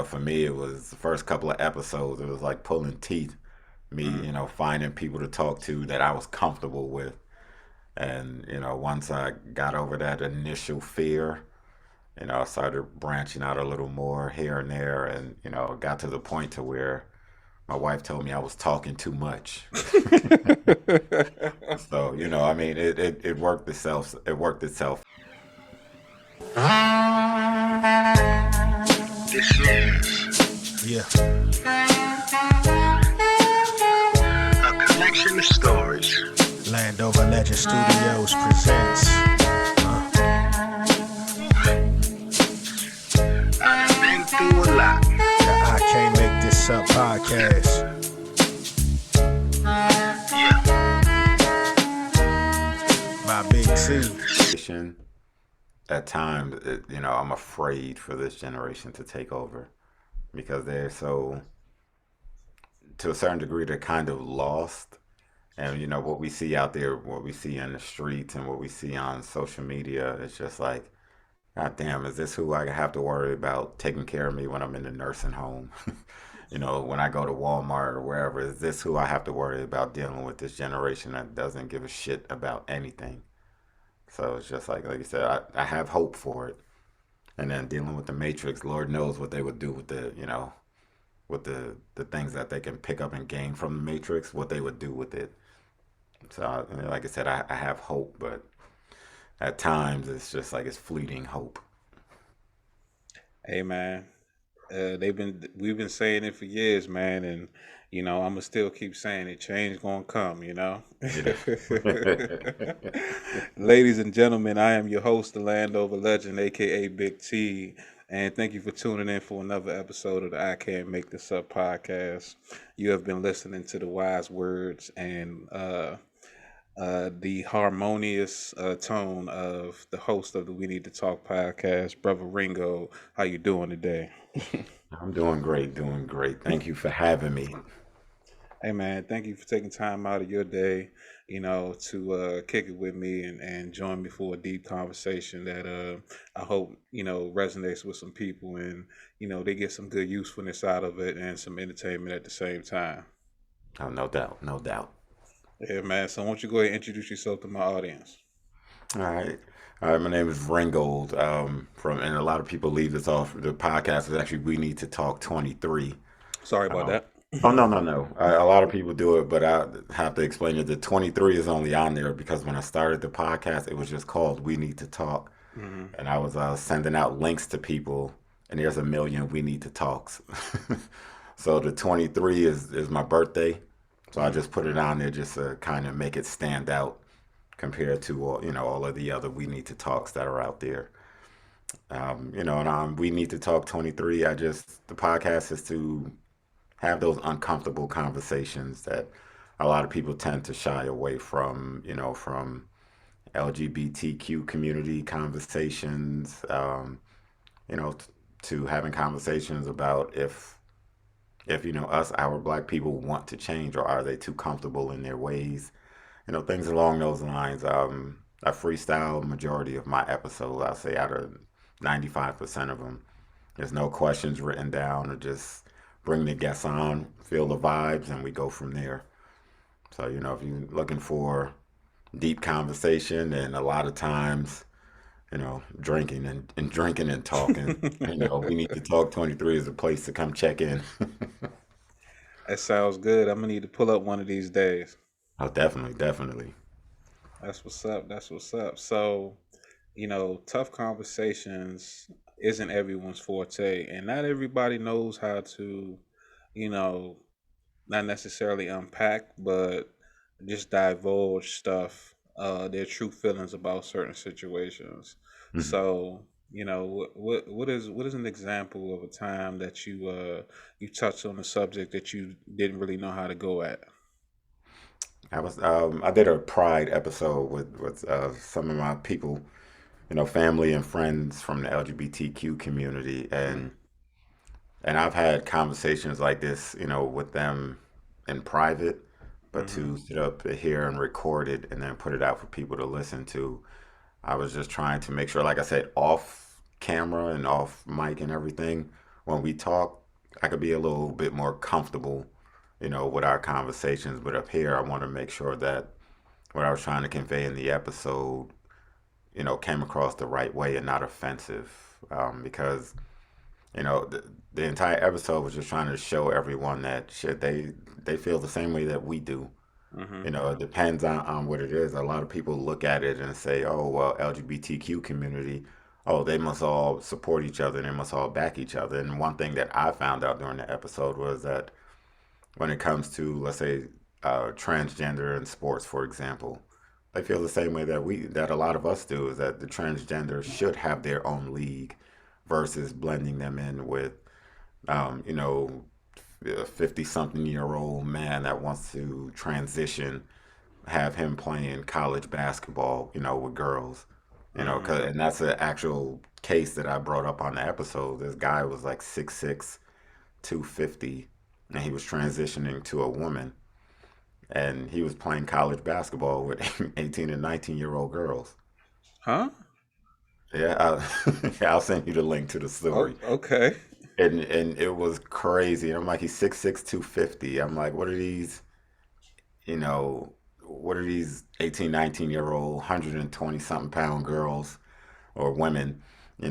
for me, it was the first couple of episodes. It was like pulling teeth. Me, Mm. finding people to talk to that I was comfortable with. And, once I got over that initial fear, I started branching out a little more here and there. And, it got to the point to where my wife told me I was talking too much. So, I mean, it worked itself. It worked itself. This is Yeah, a collection of stories. Landover Legend Studios presents. I've been through a lot. The I Can't Make This Up podcast. Yeah. By Big T. At times, I'm afraid for this generation to take over because they're so, to a certain degree, they're kind of lost. And what we see out there, what we see in the streets, and what we see on social media, it's just like, God damn, is this who I have to worry about taking care of me when I'm in the nursing home? When I go to Walmart or wherever, is this who I have to worry about dealing with this generation that doesn't give a shit about anything? So it's just like you said, I have hope for it. And then dealing with the Matrix, Lord knows what they would do with with the things that they can pick up and gain from the Matrix, what they would do with it. So, like I said, I have hope, but at times it's just like it's fleeting hope. Hey man, we've been saying it for years, man, and I'm gonna still keep saying it. Change gonna come, Yeah. Ladies and gentlemen, I am your host, the Landover Legend, aka Big T, and thank you for tuning in for another episode of the I Can't Make This Up podcast. You have been listening to the wise words and the harmonious tone of the host of the We Need to Talk podcast, Brother Ringo. How you doing today? I'm doing great, doing great. Thank you for having me. Hey man, thank you for taking time out of your day, to kick it with me and join me for a deep conversation that I hope resonates with some people and they get some good usefulness out of it and some entertainment at the same time. Oh, no doubt, no doubt. Yeah, man. So, why don't you go ahead and introduce yourself to my audience? All right. All right, my name is Ringold. And a lot of people leave this off. The podcast is actually We Need to Talk 23. Sorry about Um, that. oh, no, no, no. A lot of people do it, but I have to explain it. The 23 is only on there because when I started the podcast, it was just called We Need to Talk. Hmm. And I was sending out links to people, and there's a million We Need to Talks. So the 23 is my birthday. So I just put it on there just to kind of make it stand out compared to all of the other We Need to Talks that are out there. And We Need to Talk 23. The podcast is to have those uncomfortable conversations that a lot of people tend to shy away from, from LGBTQ community conversations, you know, t- to having conversations about if us, our black people want to change, or are they too comfortable in their ways, things along those lines. I freestyle majority of my episodes. I'll say out of 95% of them, there's no questions written down, or just bring the guests on, feel the vibes, and we go from there. So, if you're looking for deep conversation, and a lot of times, drinking and drinking and talking, We Need to Talk 23 is a place to come check in. That sounds good. I'm gonna need to pull up one of these days. Oh, definitely, definitely. That's what's up. That's what's up. So, tough conversations isn't everyone's forte, and not everybody knows how to, you know, not necessarily unpack, but just divulge stuff, their true feelings about certain situations. Mhm. So, what is an example of a time that you touched on a subject that you didn't really know how to go at? I did a Pride episode with some of my people, family and friends from the LGBTQ community, Mm, and I've had conversations like this, with them in private, but mm-hmm. to sit up here and record it and then put it out for people to listen to, I was just trying to make sure, like I said, off camera and off mic and everything, when we talk, I could be a little bit more comfortable, with our conversations. But up here, I want to make sure that what I was trying to convey in the episode, came across the right way and not offensive. Because the entire episode was just trying to show everyone that shit they feel the same way that we do. Mm-hmm. It depends on what it is. A lot of people look at it and say, oh, well, LGBTQ community, oh, they must all support each other and they must all back each other. And one thing that I found out during the episode was that when it comes to, let's say, transgender in sports, for example, they feel the same way that a lot of us do, is that the transgender should have their own league versus blending them in with, um, you know, a 50 something year old man that wants to transition, have him playing college basketball, with girls, Mm-hmm. and that's an actual case that I brought up on the episode. This guy was like 6'6", 250, and he was transitioning to a woman, and he was playing college basketball with 18 and 19-year-old girls. Huh? Yeah, yeah, I'll send you the link to the Oh, story. okay. And it was crazy. I'm like, he's 6'6", 250. I'm like, you know, what are these 18, 19-year-old, 120 something pound girls or women,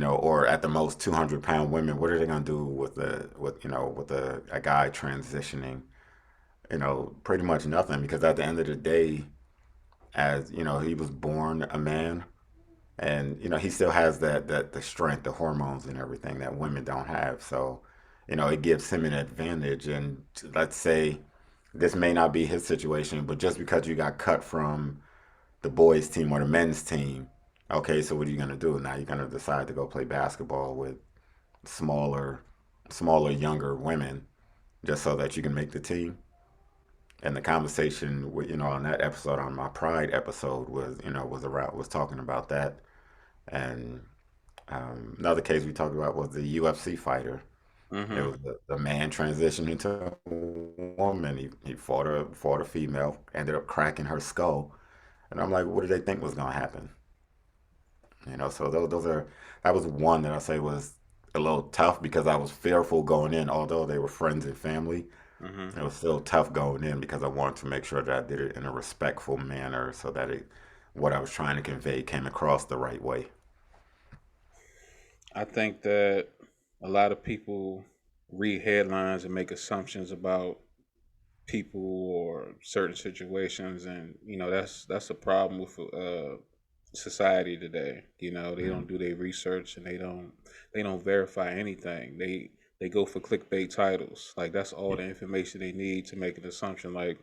or at the most 200-pound women? What are they gonna do with a guy transitioning? Pretty much nothing, because at the end of the day, as he was born a man, and he still has that the strength, the hormones, and everything that women don't have. So it gives him an advantage. And let's say this may not be his situation, but just because you got cut from the boys team or the men's team, okay, so what are you going to do now? You're going to decide to go play basketball with smaller smaller younger women just so that you can make the team. And the conversation on that episode, on my pride episode, was talking about that. And another case we talked about was the UFC fighter. It Mm-hmm. was the man transitioned into a woman. He fought a female, ended up cracking her skull. And I'm like, what did they think was gonna happen? So that was one that I say was a little tough, because I was fearful going in. Although they were friends and family, Mm-hmm. it was still tough going in, because I wanted to make sure that I did it in a respectful manner, so that what I was trying to convey came across the right way. I think that a lot of people read headlines and make assumptions about people or certain situations, and that's a problem with society today. They don't Mhm. do their research, and they don't verify anything. They go for clickbait titles. Like, that's all Yeah. the information they need to make an assumption. Like,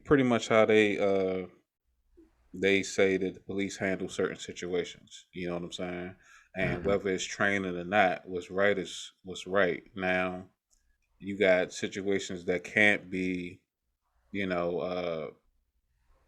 pretty much how they say that the police handle certain situations. You know what I'm saying? And Hmm. whether it's training or not, what's right is what's right. Now, you got situations that can't be, you know,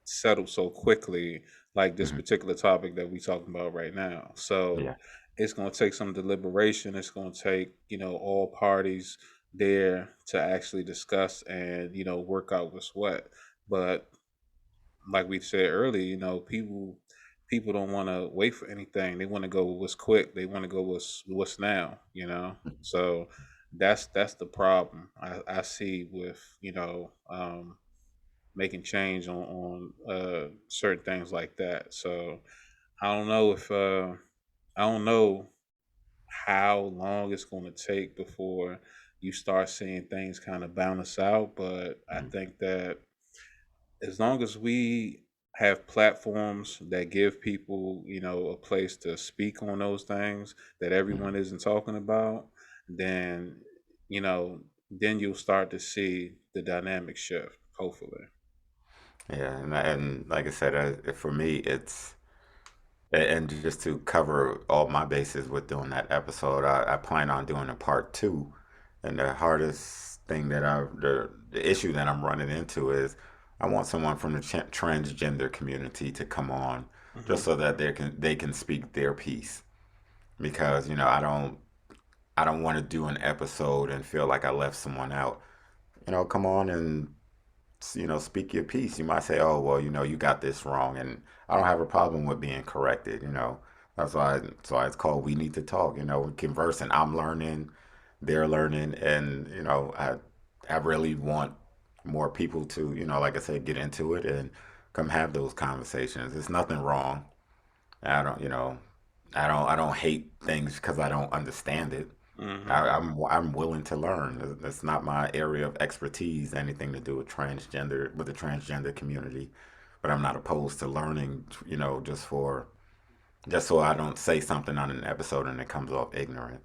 settled so quickly, like this Hmm. particular topic that we talking about right now. So Yeah. it's going to take some deliberation. It's going to take, all parties there to actually discuss and, work out what's what. But like we said earlier, people don't want to wait for anything. They want to go with what's quick. They want to go what's now. So that's the problem I see with making change on certain things like that. So I don't know if I don't know how long it's going to take before you start seeing things kind of balance out, but I Mhm. think that as long as we have platforms that give people, a place to speak on those things that everyone Mhm. isn't talking about, then, you know, then you'll start to see the dynamic shift, hopefully. Yeah, and like I said, for me, and just to cover all my bases with doing that episode, I plan on doing a part two. And the hardest thing the issue that I'm running into is I want someone from the transgender community to come on, Hmm. just so that they can speak their piece. Because I don't want to do an episode and feel like I left someone out. Come on and speak your piece. You might say, oh, well, you got this wrong. And I don't have a problem with being corrected. That's why it's called We Need to Talk. We're conversing. I'm learning. they're learning, and I really want more people to, like I said, get into it and come have those conversations. There's nothing wrong. I don't, I don't hate things because I don't understand it. Mm-hmm. I'm willing to learn. It's not my area of expertise, anything to do with with the transgender community, but I'm not opposed to learning. Just so I don't say something on an episode and it comes off ignorant.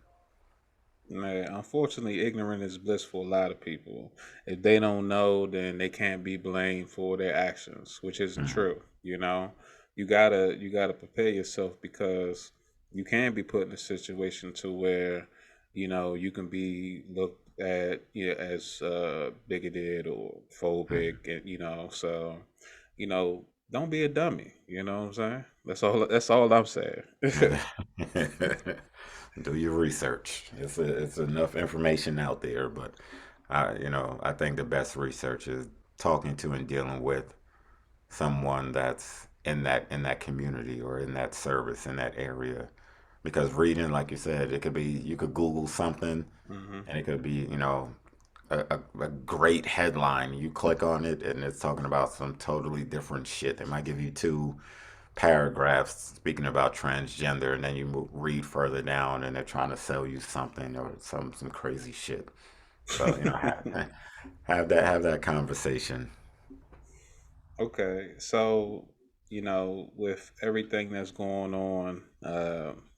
Man, unfortunately, ignorant is bliss for a lot of people. If they don't know, then they can't be blamed for their actions, which isn't Mhm. true. You gotta prepare yourself because you can be put in a situation to where you can be looked at as bigoted or phobic, and so don't be a dummy. You know what I'm saying? That's all I'm saying. Do your research. It's enough information out there, but I think the best research is talking to and dealing with someone that's in that community or in that service in that area. Because reading, like you said, it could be you could Google something Hmm. and it could be, a great headline. You click on it and it's talking about some totally different shit. They might give you two paragraphs speaking about transgender, and then you read further down and they're trying to sell you something or some crazy shit. So have that conversation. Okay, so with everything that's going on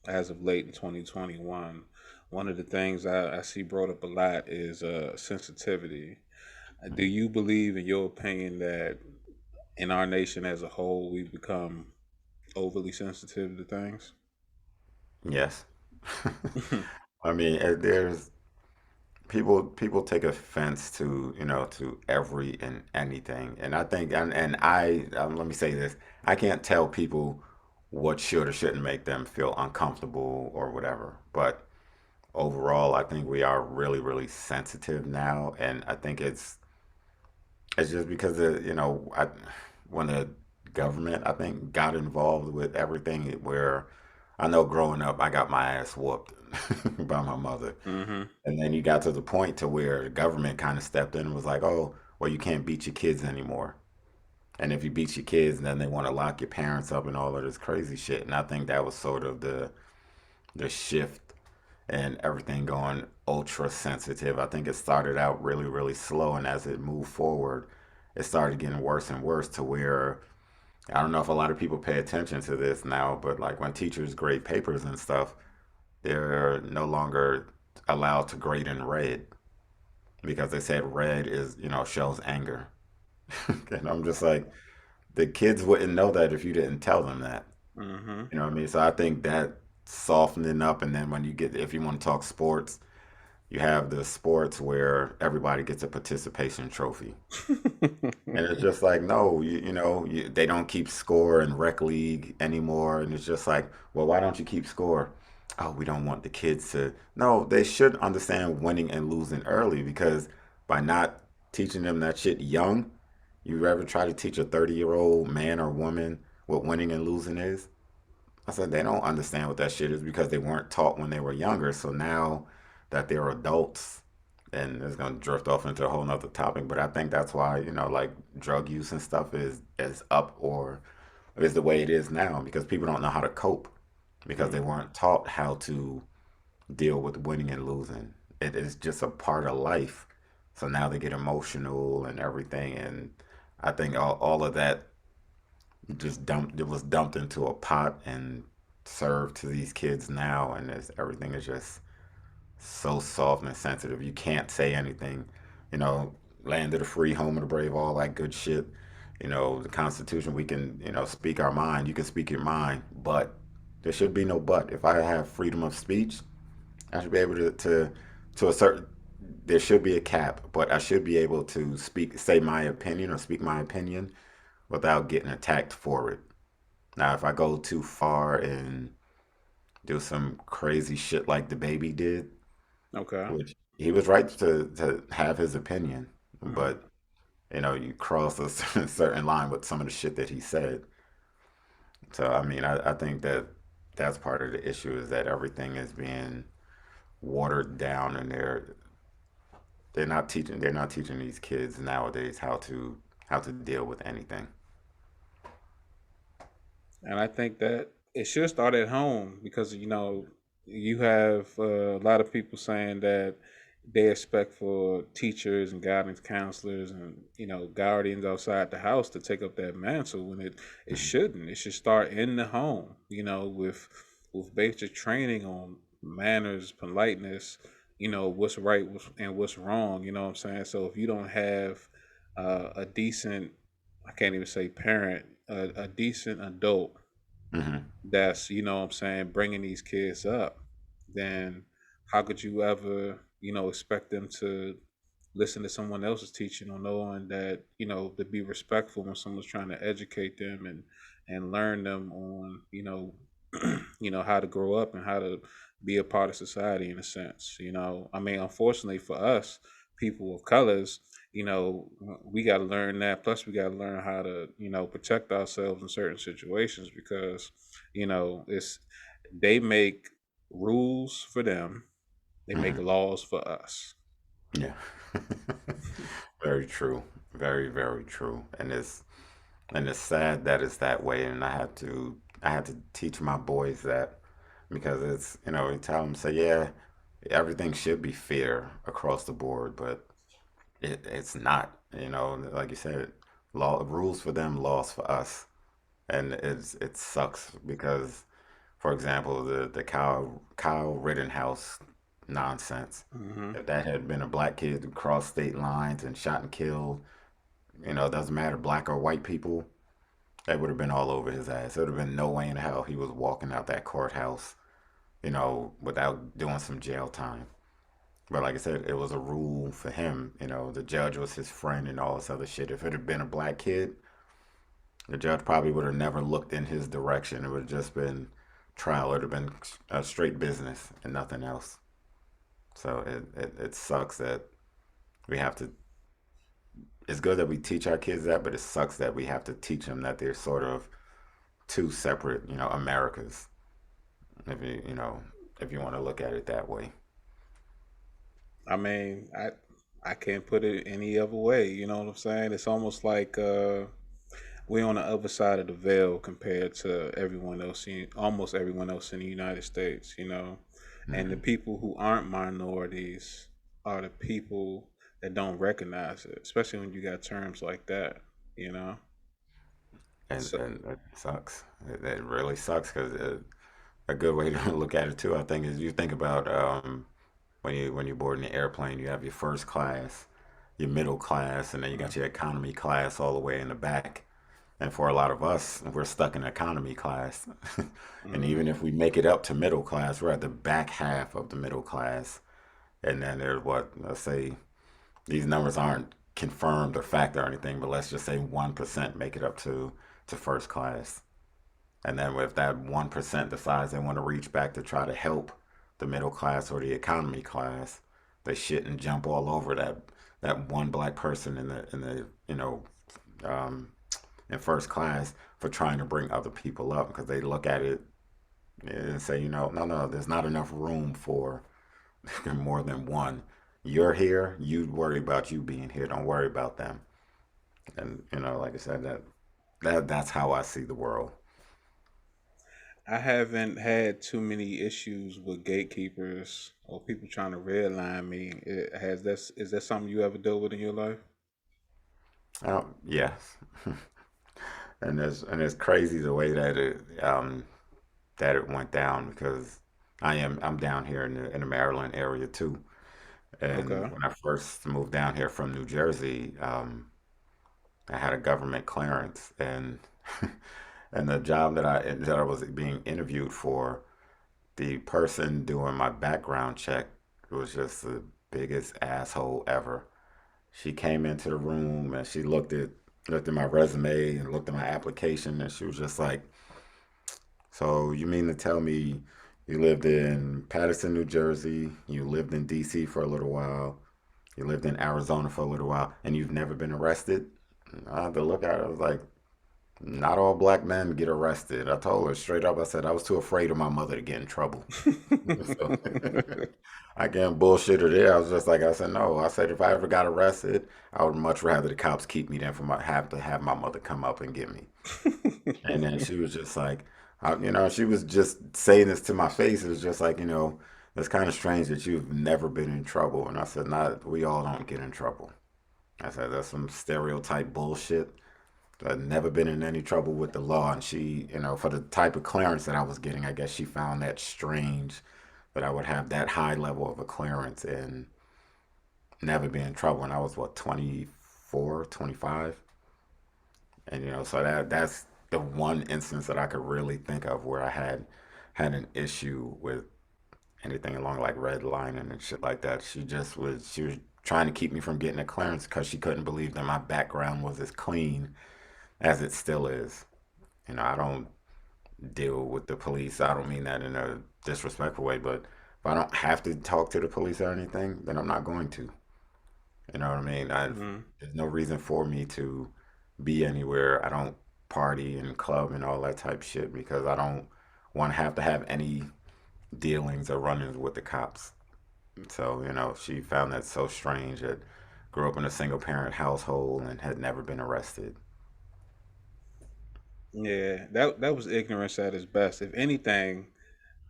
as of late in 2021, one of the things I see brought up a lot is sensitivity. Do you believe, in your opinion, that in our nation as a whole, we've become overly sensitive to things? Yes. I mean, there's people take offense to to every and anything, and I think and I let me say this: I can't tell people what should or shouldn't make them feel uncomfortable or whatever, but overall, I think we are really, really sensitive now, and I think it's just because when the government, I think, got involved with everything, where I know growing up, I got my ass whooped by my mother, Mm-hmm. and then you got to the point to where the government kind of stepped in and was like, oh, well, you can't beat your kids anymore. And if you beat your kids, then they want to lock your parents up and all of this crazy shit. And I think that was sort of the shift and everything going ultra sensitive. I think it started out really, really slow, and as it moved forward, it started getting worse and worse to where I don't know if a lot of people pay attention to this now, but like when teachers grade papers and stuff, they're no longer allowed to grade in red because they said red is, shows anger. And I'm just like, the kids wouldn't know that if you didn't tell them that. Mm-hmm. You know what I mean? So I think that softening up, and then when if you want to talk sports, you have the sports where everybody gets a participation trophy. And it's just like, no, they don't keep score in rec league anymore. And it's just like, well, why don't you keep score? Oh, we don't want the kids to. No, they should understand winning and losing early, because by not teaching them that shit young, you ever try to teach a 30-year-old man or woman what winning and losing is? I said they don't understand what that shit is because they weren't taught when they were younger. So now that they're adults, and it's gonna drift off into a whole nother topic, but I think that's why, like drug use and stuff is up or is the way it is now, because people don't know how to cope because they weren't taught how to deal with winning and losing. It is just a part of life. So now they get emotional and everything, and I think all of that it was dumped into a pot and served to these kids now, and everything is just so soft and sensitive. You can't say anything, you know, land of the free, home of the brave, all that good shit. The Constitution, we can, speak our mind. You can speak your mind, but there should be no but. If I have freedom of speech, I should be able to a certain, there should be a cap, but I should be able to say my opinion or speak my opinion without getting attacked for it. Now, if I go too far and do some crazy shit like the baby did, Okay. which he was right to have his opinion, Mm-hmm. but you cross a certain line with some of the shit that he said. So I mean, I think that that's part of the issue, is that everything is being watered down, and they're not teaching these kids nowadays how to deal with anything. And I think that it should start at home because you have a lot of people saying that they expect for teachers and guidance counselors and guardians outside the house to take up that mantle when it Mhm. shouldn't. It should start in the home. With basic training on manners, politeness. What's right and what's wrong. You know what I'm saying? So if you don't have a decent, I can't even say parent, a decent adult Mhm. that's what I'm saying, bringing these kids up, then how could you ever expect them to listen to someone else's teaching or knowing that to be respectful when someone's trying to educate them and learn them on how to grow up and how to be a part of society in a sense. I mean, unfortunately for us people of colors, we got to learn that. Plus, we got to learn how to, protect ourselves in certain situations because, it's they make rules for them, they make Mhm. laws for us. Yeah. Very true. Very, very true. And it's sad that it's that way. And I had to teach my boys that because you tell them, say, yeah, everything should be fair across the board, but it's not. Like you said, law rules for them, laws for us, and it sucks because, for example, the Kyle Rittenhouse nonsense. Hmm. If that had been a black kid who crossed state lines and shot and killed, it doesn't matter black or white people, that would have been all over his ass. There would have been no way in hell he was walking out that courthouse, without doing some jail time. But like I said, it was a rule for him. The judge was his friend and all this other shit. If it had been a black kid, the judge probably would have never looked in his direction. It would have just been trial. It would have been a straight business and nothing else. So it sucks that we have to. It's good that we teach our kids that, but it sucks that we have to teach them that they're sort of two separate, Americas. If you want to look at it that way. I mean, I can't put it any other way. You know what I'm saying? It's almost like we're on the other side of the veil compared to almost everyone else in the United States. And the Hmm. people who aren't minorities are the people that don't recognize it, especially when you got terms like that. You know, And so and it sucks. It really sucks because a good way to look at it too, I think, is you think about when you board in the airplane, you have your first class, your middle class, and then you got your economy class all the way in the back. And for a lot of us, we're stuck in economy class. And mm-hmm. even if we make it up to middle class, we're at the back half of the middle class. And then there's what, let's say, these numbers aren't confirmed or fact or anything, but let's just say 1% make it up to first class. And then if that 1% decides they want to reach back to try to help the middle class or the economy class, they shit and jump all over that one black person in the um, in first class for trying to bring other people up because they look at it and say, no, no, there's not enough room for more than one. You're here. You worry about you being here. Don't worry about them. And like I said, that's how I see the world. I haven't had too many issues with gatekeepers or people trying to redline me. Is that something you ever dealt with in your life? Oh yes, and it's crazy the way that it went down because I'm down here in the Maryland area too. And Okay. when I first moved down here from New Jersey, I had a government clearance, and and the job that I was being interviewed for, the person doing my background check was just the biggest asshole ever. She came into the room and she looked at my resume and looked at my application, and she was just like, "So you mean to tell me you lived in Paterson, New Jersey, you lived in D.C. for a little while, you lived in Arizona for a little while, and you've never been arrested?" And I had to look at it. I was like, Not all black men get arrested. I told her straight up. I said I was too afraid of my mother to get in trouble. So I can't bullshit her there. I was just like, I said, no. I said, if I ever got arrested, I would much rather the cops keep me than for my have to have my mother come up and get me. And then she was just like, she was just saying this to my face. It was just like, it's kind of strange that you've never been in trouble. And I said, not, we all don't get in trouble. I said, that's some stereotype bullshit. I'd never been in any trouble with the law. And she, for the type of clearance that I was getting, I guess she found that strange that I would have that high level of a clearance and never be in trouble. And I was, what, 24, 25. And so that's the one instance that I could really think of where I had an issue with anything along like redlining and shit like that. She was trying to keep me from getting a clearance because she couldn't believe that my background was as clean as it still is. I don't deal with the police. I don't mean that in a disrespectful way, but if I don't have to talk to the police or anything, then I'm not going to. You know what I mean? Hmm. There's no reason for me to be anywhere. I don't party and club and all that type shit because I don't want to have any dealings or run-ins with the cops. So, she found that so strange that grew up in a single parent household and had never been arrested. Yeah, that was ignorance at its best. If anything,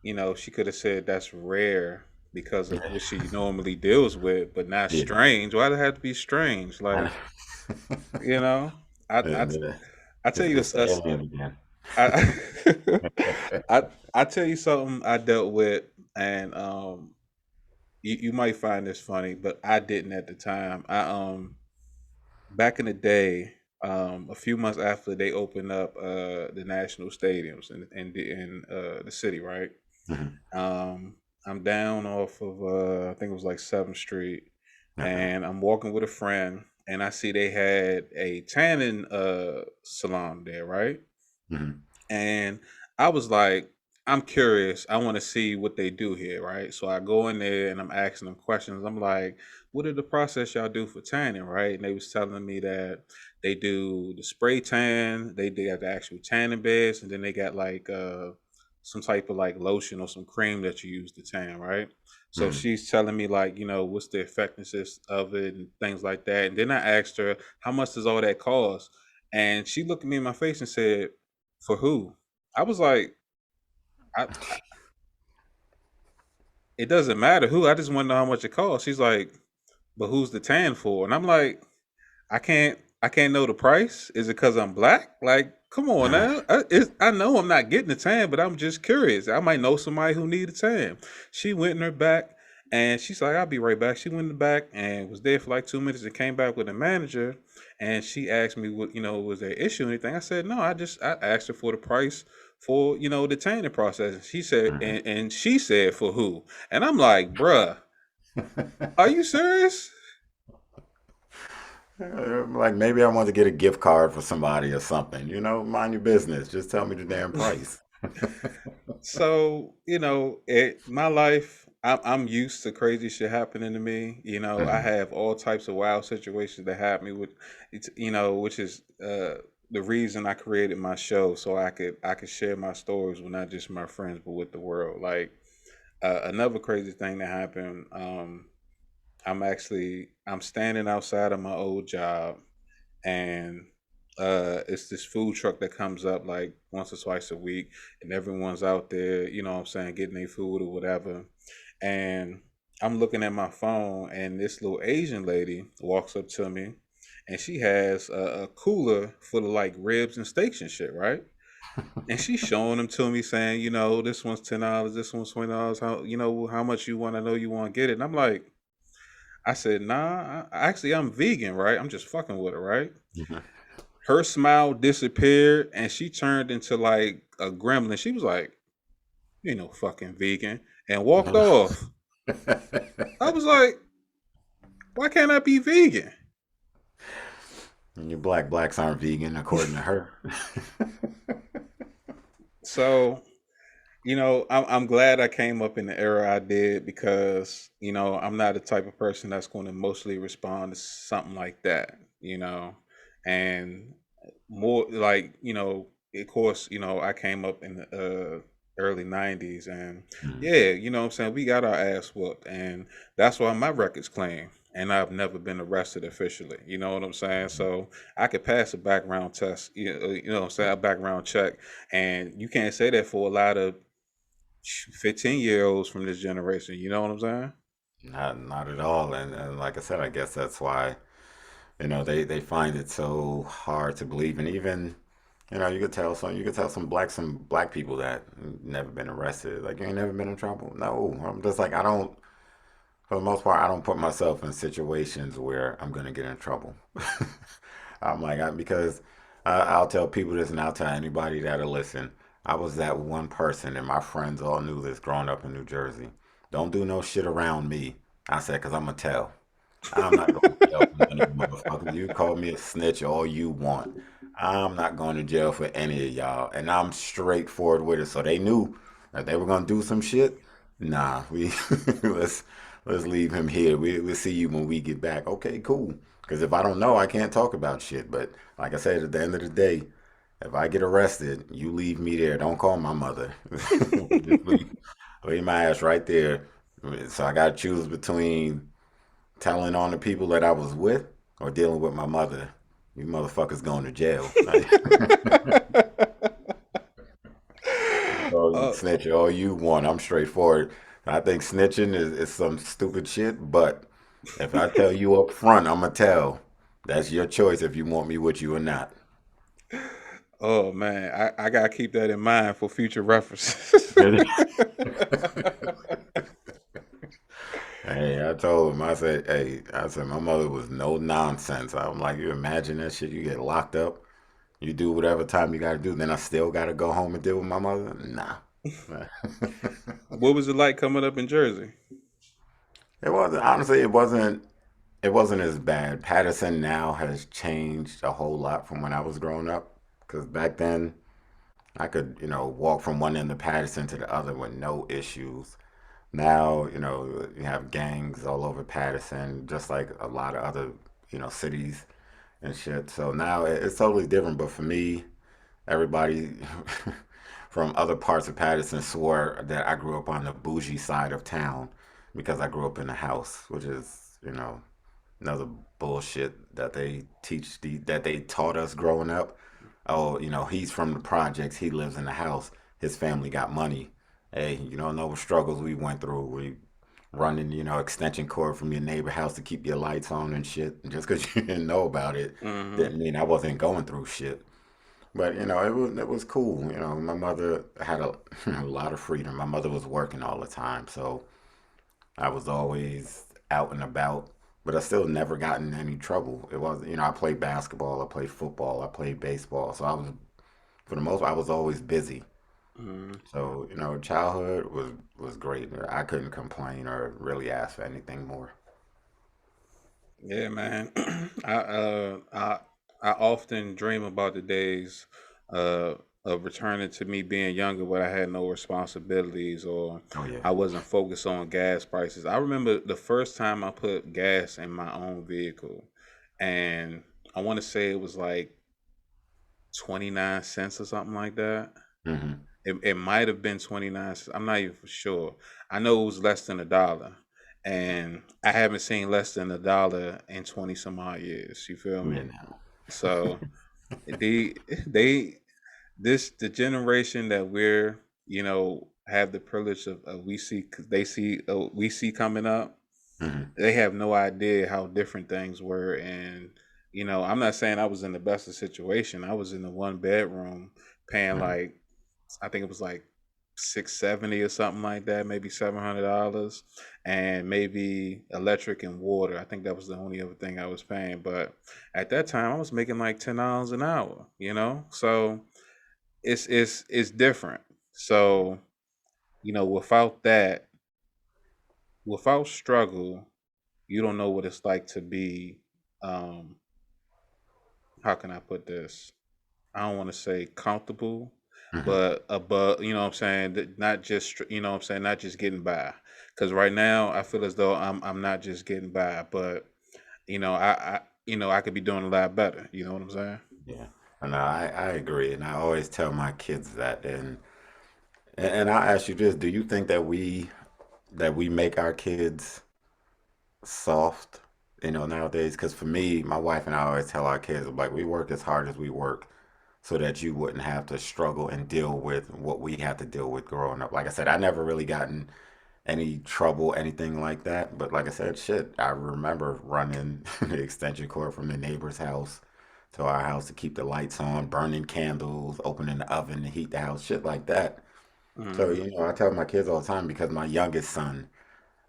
she could have said that's rare because of what she normally deals with, but not Yeah. strange. Why'd it have to be strange? I know. Like, you know, I I Yeah. I tell you It's this, the alien again. I I I tell you something I dealt with, and you might find this funny, but I didn't at the time. I back in the day, a few months after they opened up the national stadiums in the city, right? Mhm. Um, I'm down off of I think it was like 7th Street, Okay. and I'm walking with a friend, and I see they had a tanning salon there, right? Mhm. And I was like, I'm curious. I want to see what they do here, right? So I go in there and I'm asking them questions. I'm like, what are the process y'all do for tanning, right? And they was telling me that they do the spray tan, they got the actual tanning beds, and then they got like some type of like lotion or some cream that you use to tan, right? So Mhm. she's telling me like, what's the effectiveness of it and things like that. And then I asked her, how much does all that cost? And she looked at me in my face and said, for who? I was like, I it doesn't matter who. I just want to know how much it costs. She's like, but who's the tan for? And I'm like, I can't know the price. Is it because I'm black? Like, come on now. I know I'm not getting a tan, but I'm just curious. I might know somebody who need a tan. She went in her back and she's like, I'll be right back. She went in the back and was there for like 2 minutes and came back with a manager. And she asked me what, was there issue or anything? I said, no, I asked her for the price for, the tanning process. And she said, Mhm. and she said for who? And I'm like, bruh, are you serious? Like maybe I want to get a gift card for somebody or something. Mind your business. Just tell me the damn price. So, my life, I'm used to crazy shit happening to me. I Mhm. have all types of wild situations that happen me with, it's, which is the reason I created my show so I could share my stories with not just my friends but with the world. Like another crazy thing that happened. I'm standing outside of my old job, and it's this food truck that comes up like once or twice a week, and everyone's out there, what I'm saying, getting their food or whatever. And I'm looking at my phone, and this little Asian lady walks up to me, and she has a cooler full of like ribs and steaks and shit, right? And she's showing them to me, saying, this one's $10, this one's $20. How much you want? I know you want to get it. And I'm like, I said, nah. Actually, I'm vegan, right? I'm just fucking with her, right? Mhm. Her smile disappeared and she turned into like a gremlin. She was like, you know, fucking vegan, and walked off. I was like, why can't I be vegan? And you blacks aren't vegan according to her. So, I'm glad I came up in the era I did because, I'm not the type of person that's going to emotionally respond to something like that, and more like, of course, I came up in the early 90s, and Mm. yeah, what I'm saying, we got our ass whooped, and that's why my record's clean, and I've never been arrested officially. You know what I'm saying? So I could pass a background test, what I'm saying, a background check, and you can't say that for a lot of 15-year-olds from this generation. You know what I'm saying? Not at all. And like I said, I guess that's why, they find it so hard to believe. And even, you could tell some black people that never been arrested. Like, you ain't never been in trouble. No, I'm just like, I don't, for the most part, I don't put myself in situations where I'm gonna get in trouble. Because I'll tell people this, and I'll tell anybody that'll listen. I was that one person, and my friends all knew this growing up in New Jersey. Don't do no shit around me. I said, because I'm going to tell. I'm not going to jail for none of you motherfuckers. You call me a snitch all you want. I'm not going to jail for any of y'all. And I'm straightforward with it. So they knew that they were going to do some shit. Nah, we let's let's leave him here. We'll see you when we get back. Okay, cool. Because if I don't know, I can't talk about shit. But like I said, at the end of the day, if I get arrested, you leave me there. Don't call my mother. Just leave my ass right there. So I got to choose between telling on the people that I was with or dealing with my mother. You motherfuckers going to jail. So uh, snitch all you want. I'm straightforward. I think snitching is some stupid shit, but if I tell you up front, I'm gonna tell. That's your choice if you want me with you or not. oh man, I gotta keep that in mind for future references. Hey, I told him, I said, my mother was no nonsense. I'm like, you imagine that shit? You get locked up, you do whatever time you gotta do, then I still gotta go home and deal with my mother? Nah. What was it like coming up in Jersey? Honestly, it wasn't as bad. Patterson now has changed a whole lot from when I was growing up. Because back then, I could, walk from one end of Patterson to the other with no issues. Now, you have gangs all over Patterson, just like a lot of other, cities and shit. So now it's totally different. But for me, everybody from other parts of Patterson swore that I grew up on the bougie side of town because I grew up in a house, which is, another bullshit that they that they taught us growing up. Oh, he's from the projects. He lives in the house. His family got money. Hey, you don't know what struggles we went through. We running, extension cord from your neighbor house to keep your lights on and shit. And just because you didn't know about it Hmm. didn't mean I wasn't going through shit. But it was cool. My mother had a lot of freedom. My mother was working all the time, so I was always out and about, but I still never got in any trouble. It was, I played basketball, I played football, I played baseball. So for the most part, I was always busy. Hmm. So, childhood was great. I couldn't complain or really ask for anything more. Yeah, man. I uh I I often dream about the days uh of returning to me being younger, but I had no responsibilities, or Oh yeah. I wasn't focused on gas prices. I remember the first time I put gas in my own vehicle, and I want to say it was like 29 cents or something like that. Hmm. It might have been 29 cents. I'm not even for sure. I know it was less than a dollar. And I haven't seen less than a dollar in 20 some odd years. You feel Yeah. me? No. So they the generation that we're, have the privilege of we see, we see coming up, Hmm. they have no idea how different things were. And I'm not saying I was in the best of situation. I was in the one bedroom paying Hmm. like, I think it was like 670 or something like that, maybe $700, and maybe electric and water. I think that was the only other thing I was paying. But at that time, I was making like $10 an hour. So it's different. So without that, without struggle, you don't know what it's like to be. Um, how can I put this? I don't want to say comfortable, Hmm. but above, what I'm saying, not just, what I'm saying, not just getting by. Because right now, I feel as though I'm not just getting by, but I could be doing a lot better. You know what I'm saying? Yeah. And I agree, and I always tell my kids that. And I ask you this: do you think that we make our kids soft, nowadays? Because for me, my wife and I always tell our kids, like, we work as hard as we work so that you wouldn't have to struggle and deal with what we had to deal with growing up. Like I said, I never really gotten any trouble, anything like that. But like I said, shit, I remember running the extension cord from the neighbor's house to our house to keep the lights on, burning candles, opening the oven to heat the house, shit like that. So, Hmm. I tell my kids all the time because my youngest son,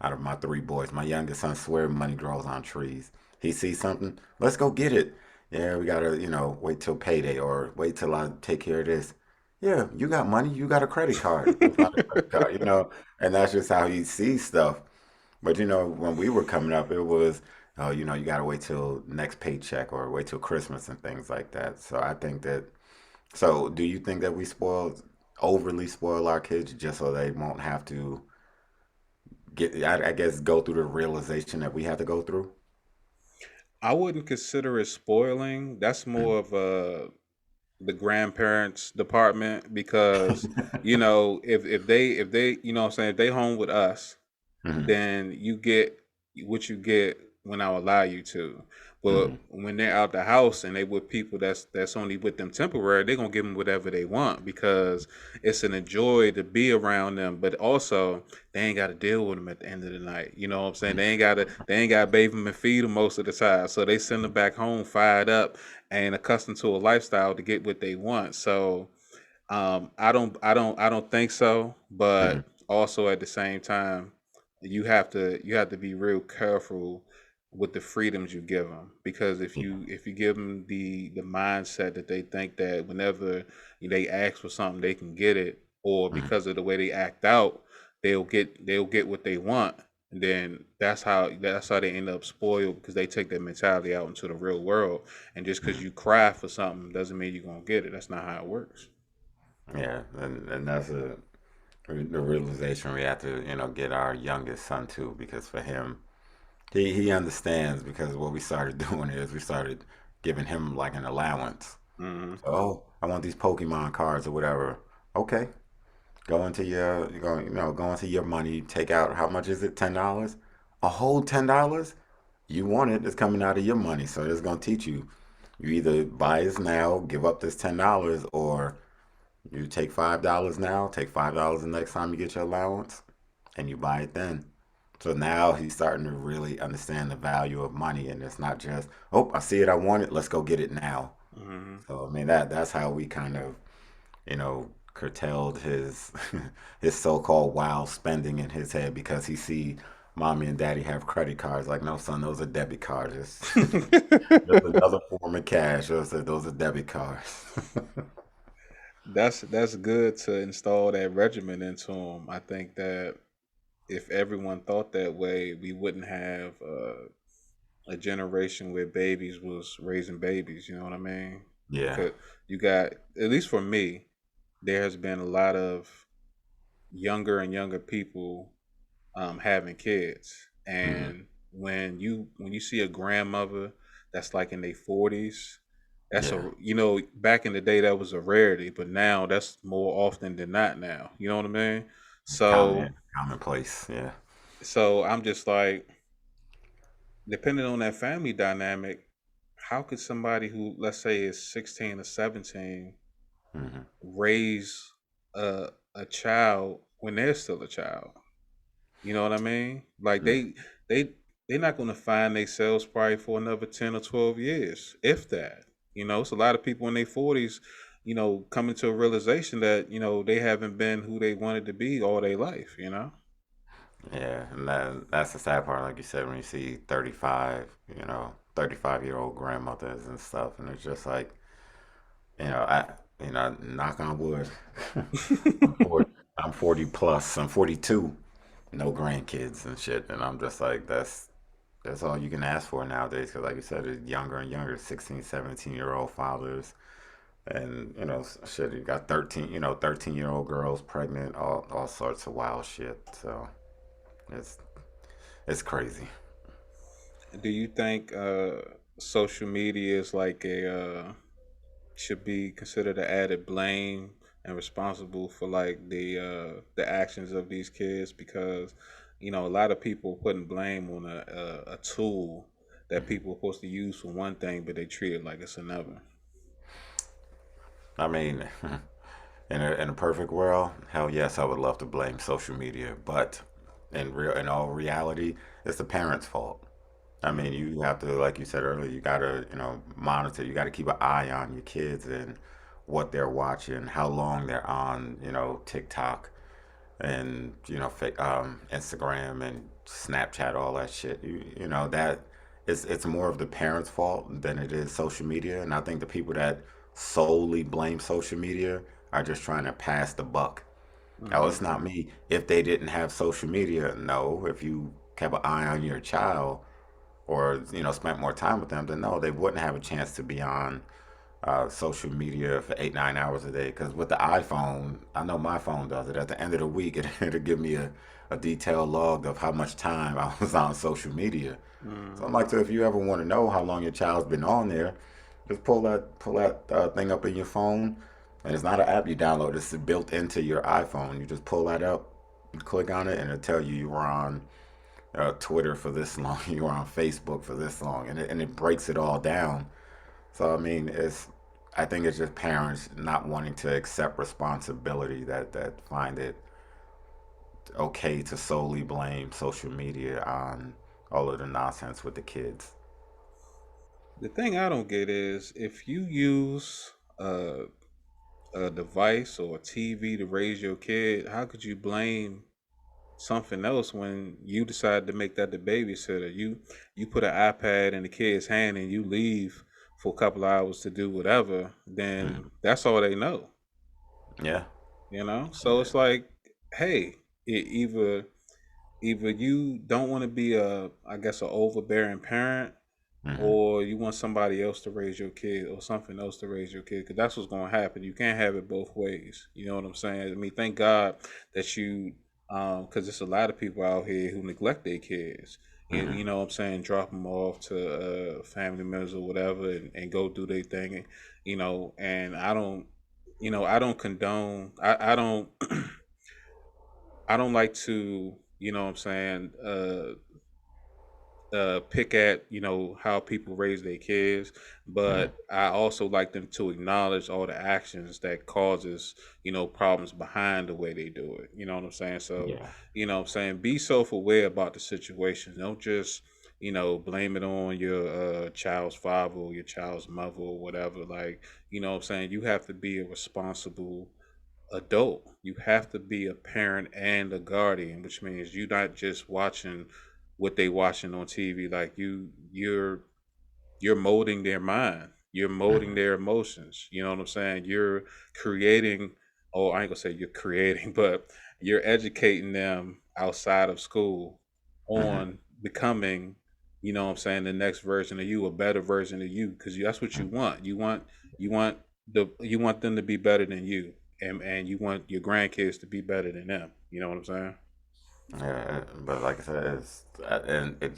out of my three boys, my youngest son swear money grows on trees. He sees something, let's go get it. Yeah, we gotta, wait till payday or wait till I take care of this. Yeah, you got money, you got a credit card. Pull out a credit card. And that's just how he sees stuff. But when we were coming up, it was, you gotta wait till next paycheck or wait till Christmas and things like that. So I think that. So do you think that we overly spoil our kids just so they won't have to I guess, go through the realization that we had to go through? I wouldn't consider it spoiling. That's more of the grandparents department because if they what I'm saying, if they home with us, Hmm. then you get what you get when I allow you to. But Hmm. when they're out the house and they with people that's only with them temporary, they're gonna give them whatever they want because it's an joy to be around them. But also they ain't got to deal with them at the end of the night. You know what I'm saying? They ain't got to bathe them and feed them most of the time. So they send them back home fired up and accustomed to a lifestyle to get what they want. So I don't think so. Hmm. But also at the same time, you have to be real careful with the freedoms you give them because if Yeah. you give them the mindset that they think that whenever they ask for something they can get it, or Hmm. because of the way they act out, they'll get what they want. And then that's how they end up spoiled because they take that mentality out into the real world. And just because Hmm. you cry for something doesn't mean you're gonna get it. That's not how it works. Yeah, and that's the realization we have to, get our youngest son too, because for him, he understands because what we started doing is we started giving him like an allowance. Hmm. So, oh, I want these Pokemon cards or whatever. Okay, go into your money, take out how much is it? $10? A whole $10? You want it, it's coming out of your money. So it's gonna teach you. You either buy this now, give up this $10, or you take $5 now, take $5 the next time you get your allowance, and you buy it then. So now he's starting to really understand the value of money, and it's not just, oh, I see it, I want it, let's go get it now. Hmm. So I mean that's how we kind of, curtailed his his so-called wild spending in his head because he see mommy and daddy have credit cards. Like, no, son, those are debit cards. Just another form of cash. Those are debit cards. That's good to install that regimen into them. I think that if everyone thought that way, we wouldn't have a generation where babies was raising babies. You know what I mean? Yeah. Because you got, at least for me, there has been a lot of younger and younger people having kids, Hmm. and when you see a grandmother that's like in their 40s, that's Yeah. a back in the day that was a rarity, but now that's more often than not now. You know what I mean? Common, So commonplace. Yeah. so I'm just like, depending on that family dynamic, how could somebody who, let's say, is 16 or 17 Hmm. raise a child when they're still a child? You know what I mean? Like Yeah. they they're not gonna find themselves probably for another 10 or 12 years, if that. It's a lot of people in their 40s, coming to a realization that they haven't been who they wanted to be all their life. Yeah. And that's the sad part, like you said, when you see 35-year-old grandmothers and stuff, and it's just like, knock on wood. I'm 40, I'm 40 plus. I'm 42. No grandkids and shit, and I'm just like, that's all you can ask for nowadays. Because like you said, it's younger and younger, 16, 17-year-old fathers, and shit, you got 13-year-old girls pregnant, all sorts of wild shit. So it's it's crazy. Do you think social media is like a should be considered an added blame and responsible for like the actions of these kids because a lot of people putting blame on a tool that people are supposed to use for one thing, but they treat it like it's another. I mean, in a perfect world, hell yes, I would love to blame social media, but in all reality, it's the parents' fault. I mean, Mm-hmm. you have to, like you said earlier, you gotta, monitor. You gotta keep an eye on your kids and what they're watching, how long they're on, TikTok and Instagram and Snapchat, all that shit. That it's more of the parents' fault than it is social media. And I think the people that solely blame social media are just trying to pass the buck. Oh, Mm-hmm. it's not me. If they didn't have social media, no. If you kept an eye on your child or spent more time with them, then no, they wouldn't have a chance to be on social media for 8 9 hours a day. Because with the iPhone, I know my phone does it. At the end of the week, it'll give me a detailed log of how much time I was on social media. So I'm Mm-hmm. like, so if you ever want to know how long your child's been on there, just pull that thing up in your phone, and it's not an app you download. It's built into your iPhone. You just pull that up, you click on it, and it'll tell you were on Twitter for this long, you were on Facebook for this long, and it breaks it all down. So I mean, I think it's just parents not wanting to accept responsibility that find it okay to solely blame social media on all of the nonsense with the kids. The thing I don't get is if you use a device or a TV to raise your kid, how could you blame something else when you decide to make that the babysitter? You put an iPad in the kid's hand and you leave for a couple hours to do whatever, then Mhm. that's all they know. Yeah. So it's like, hey, either you don't want to be I guess, an overbearing parent, Hmm. or you want somebody else to raise your kid or something else to raise your kid, because that's what's going to happen. You can't have it both ways. You know what I'm saying? I mean, thank God that because there's a lot of people out here who neglect their kids. Hmm. You know what I'm saying? Drop them off to family members or whatever, and go do their thing. And I don't condone. I don't like to, what I'm saying, pick at how people raise their kids, Hmm. but I also like them to acknowledge all the actions that causes problems behind the way they do it. You know what I'm saying? So Yeah. what I'm saying, be self-aware about the situation. Don't just blame it on your child's father or your child's mother or whatever. Like, what I'm saying, you have to be a responsible adult. You have to be a parent and a guardian, which means you're not just watching what they watching on TV. Like, you're molding their mind. You're molding Hmm. their emotions. You know what I'm saying? You're creating, or I ain't gonna say you're creating, but you're educating them outside of school Hmm. on becoming, what I'm saying, the next version of you, a better version of you, because that's what you want. You want you want them to be better than you, and you want your grandkids to be better than them. You know what I'm saying? Yeah, but like I said,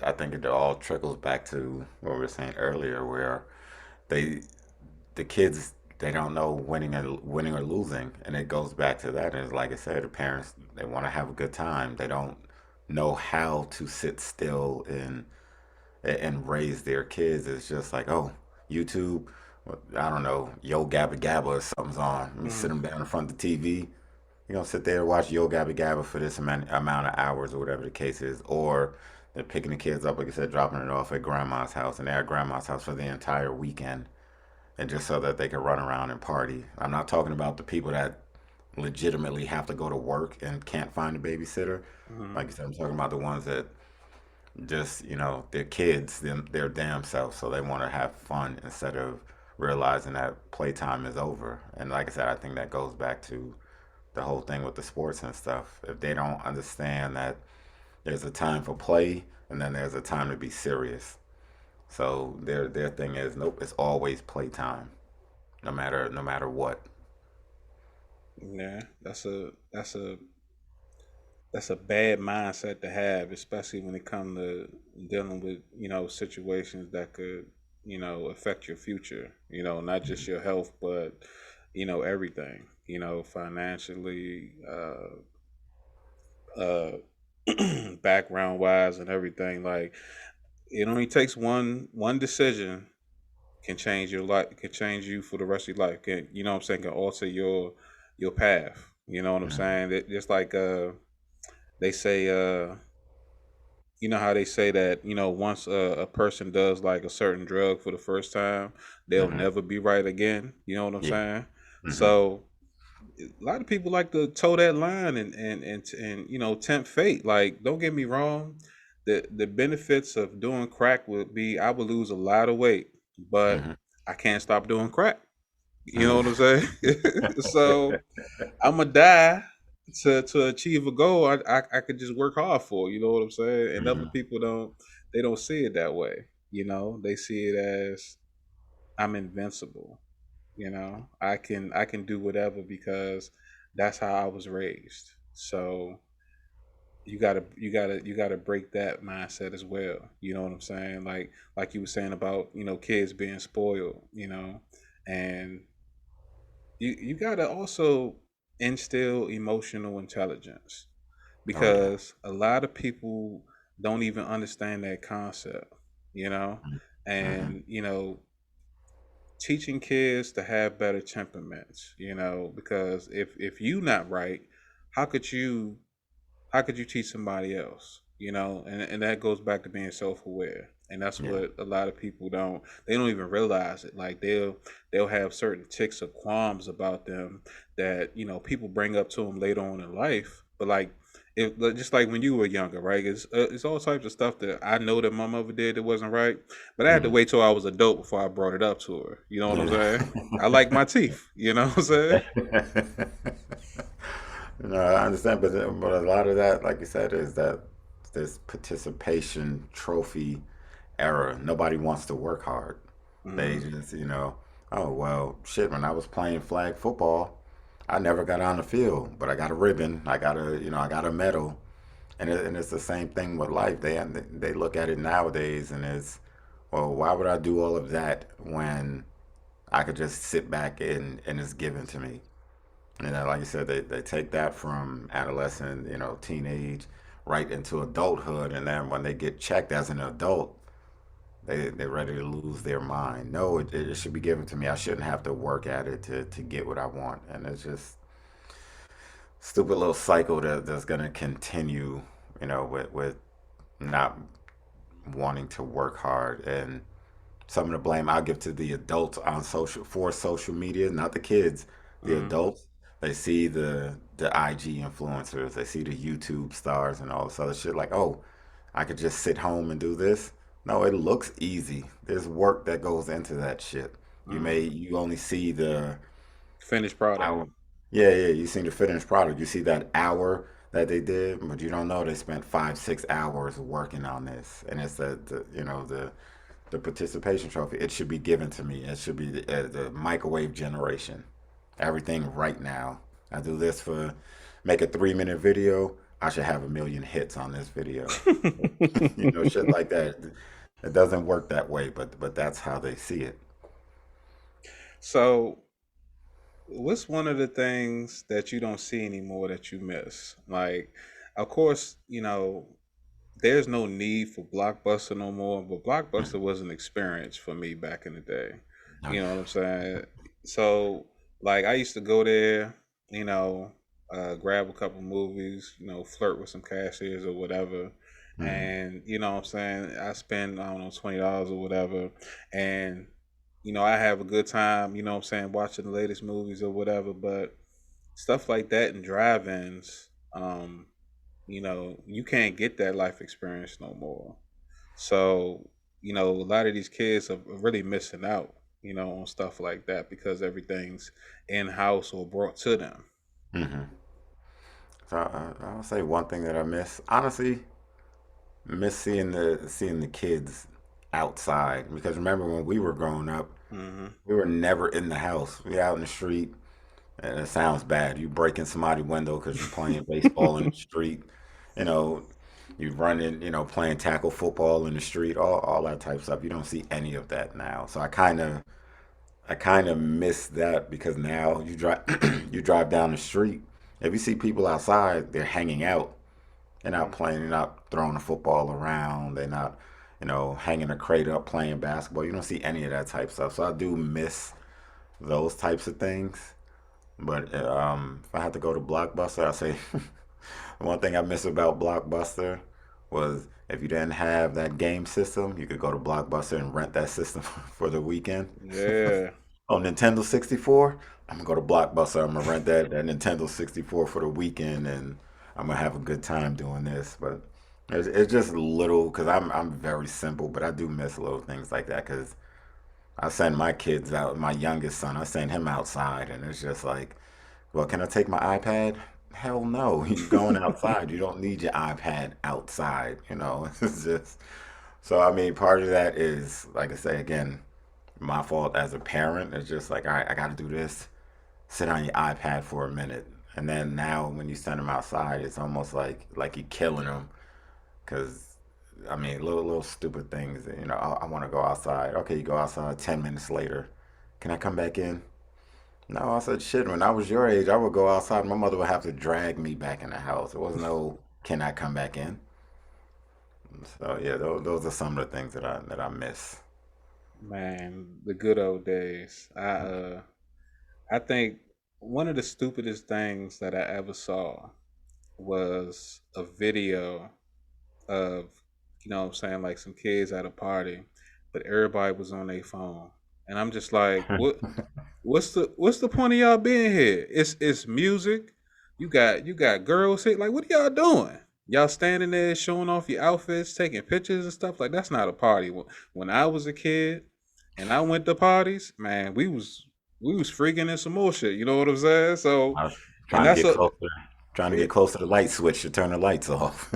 I think it all trickles back to what we were saying earlier, where they the kids they don't know winning or losing, and it goes back to that. And like I said, the parents they want to have a good time. They don't know how to sit still and raise their kids. It's just like, oh, YouTube, I don't know, Yo Gabba Gabba or something's on. Let me sit Mm-hmm. them down in front of the TV. You're gonna sit there and watch Yo Gabba Gabba for this amount of hours or whatever the case is, or they're picking the kids up, like I said, dropping it off at grandma's house, and they're at grandma's house for the entire weekend and just so that they can run around and party. I'm not talking about the people that legitimately have to go to work and can't find a babysitter. Mm-hmm. Like you said, I'm talking about the ones that just, they're kids, their damn self, so they want to have fun instead of realizing that playtime is over. And like I said, I think that goes back to the whole thing with the sports and stuff. If they don't understand that there's a time for play and then there's a time to be serious. So their thing is nope, it's always playtime, no matter what. Yeah, that's a bad mindset to have, especially when it comes to dealing with situations that could affect your future. Not just your health, but everything. Financially, uh, background wise, and everything. Like it only takes one decision can change your life, can change you for the rest of your life. Can what I'm saying? Can alter your path. You know what I'm Mhm. saying? Just like they say how they say that once a person does like a certain drug for the first time, they'll Mhm. never be right again. You know what I'm Yeah. saying? Mhm. So a lot of people like to toe that line and tempt fate. Like, don't get me wrong, the benefits of doing crack would be I would lose a lot of weight, but Mhm. I can't stop doing crack. You know Mhm. what I'm saying? So I'm gonna die to achieve a goal I could just work hard for. You know what I'm saying? And other Mhm. people don't see it that way. They see it as I'm invincible. I can do whatever because that's how I was raised. So you gotta break that mindset as well. You know what I'm saying? Like you were saying about kids being spoiled. And you gotta also instill emotional intelligence Oh yeah. because a lot of people don't even understand that concept. You know, Mhm. and teaching kids to have better temperaments, because if you not right, how could you how could you teach somebody else? And that goes back to being self-aware. And that's Yeah. what a lot of people don't even realize it. Like they'll have certain ticks or qualms about them that people bring up to them later on in life. But like if just like when you were younger, right? It's all types of stuff that I know that my mother did that wasn't right, but I had to Mhm. wait till I was adult before I brought it up to her. You know what I'm Yeah. saying? I like my teeth. You know what I'm saying? No, I understand, but a lot of that, like you said, is that this participation trophy era. Nobody wants to work hard. They Hmm. just, oh well, shit. When I was playing flag football, I never got on the field, but I got a ribbon. I got a medal, and it's the same thing with life. They look at it nowadays, and it's, well, why would I do all of that when I could just sit back and it's given to me? And then, like you said, they take that from adolescent, teenage, right into adulthood. And then when they get checked as an adult, they're ready to lose their mind. No, it should be given to me. I shouldn't have to work at it to get what I want. And it's just stupid little cycle that's going to continue, with not wanting to work hard. And some of the blame I'll give to the adults on social media, not the kids, the Hmm. adults. They see the IG influencers, they see the YouTube stars and all this other shit. Like, oh, I could just sit home and do this. No, it looks easy. There's work that goes into that shit. Hmm. You only see the Finished product. hour. Yeah, yeah. You see the finished product. You see that hour that they did, but you don't know they spent 5, 6 hours working on this. And it's the participation trophy. It should be given to me. It should be the microwave generation. Everything right now. I do this for make a 3 minute video. I should have a million hits on this video. Shit like that. It doesn't work that way, but that's how they see it. So, what's one of the things that you don't see anymore that you miss? Like, of course, there's no need for Blockbuster no more, but Blockbuster was an experience for me back in the day. Oh You know yeah. what I'm saying? So, like, I used to go there, grab a couple movies, flirt with some cashiers or whatever. Hmm. And, what I'm saying? I spend, I don't know, $20 or whatever. And, I have a good time, what I'm saying, watching the latest movies or whatever. But stuff like that and drive-ins, you can't get that life experience no more. So, a lot of these kids are really missing out, on stuff like that because everything's in-house or brought to them. Hmm. So I'll say one thing that I miss. Honestly, miss seeing the kids outside, because remember when we were growing up, Hmm. we were never in the house. We out in the street, and it sounds bad. You breaking somebody's window because you're playing baseball in the street. You know, You running, playing tackle football in the street, all that type of stuff. You don't see any of that now. So I kind of miss that because now you drive you drive down the street. If you see people outside, they're hanging out. They're not Mm. playing. They're not throwing the football around. They're not, hanging a crate up playing basketball. You don't see any of that type stuff. So I do miss those types of things. But if I had to go to Blockbuster, I'd say the one thing I miss about Blockbuster was if you didn't have that game system, you could go to Blockbuster and rent that system for the weekend. Yeah, On Nintendo 64, I'm gonna go to Blockbuster. I'm gonna rent that Nintendo 64 for the weekend, and I'm gonna have a good time doing this. But it's just little because I'm very simple, but I do miss little things like that because I send my kids out. My youngest son, I send him outside, and it's just like, well, can I take my iPad? Hell no. You're going outside. You don't need your iPad outside. It's just so. I mean, part of that is, like I say again, my fault as a parent. It's just like, all right, I got to do this. Sit on your iPad for a minute, and then now when you send them outside, it's almost like you're killing them because. I mean, little stupid things. I want to go outside. Okay, you go outside. 10 minutes later, can I come back in? No, I said shit. When I was your age, I would go outside. My mother would have to drag me back in the house. It was no, can I come back in? So yeah, those are some of the things that I miss. man, the good old days. I think one of the stupidest things that I ever saw was a video of, what I'm saying, like some kids at a party, but everybody was on their phone. And I'm just like, what's the point of y'all being here? It's music. You got girls here. Like, what are y'all doing? Y'all standing there showing off your outfits, taking pictures and stuff. Like, that's not a party. When I was a kid and I went to parties, man, we was freaking in some more shit. You know what I'm saying? So, I was and trying to that's get a closer, trying to yeah, get close to the light switch to turn the lights off.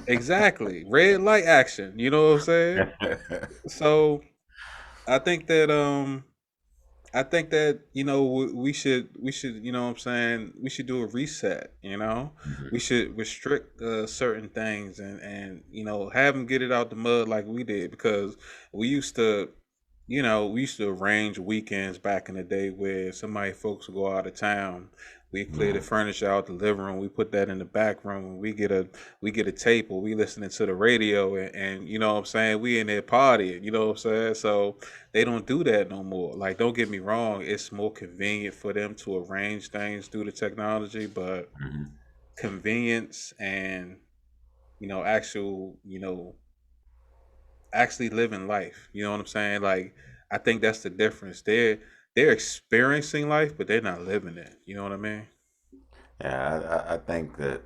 exactly red light action. You know what I'm saying? So I think that we should what I'm saying, we should do a reset. We Mhm. should restrict certain things and have them get it out the mud like we did, because we used to we used to arrange weekends back in the day where somebody folks would go out of town. We clear the Yeah. furniture out the living room. We put that in the back room, and we get a tape, or we listening to the radio, and what I'm saying, we in there partying. You know what I'm saying? So they don't do that no more. Like, don't get me wrong, it's more convenient for them to arrange things through the technology, but Mhm. convenience and actual actually living life. You know what I'm saying? Like, I think that's the difference. They're experiencing life, but they're not living it. You know what I mean? Yeah, I think that,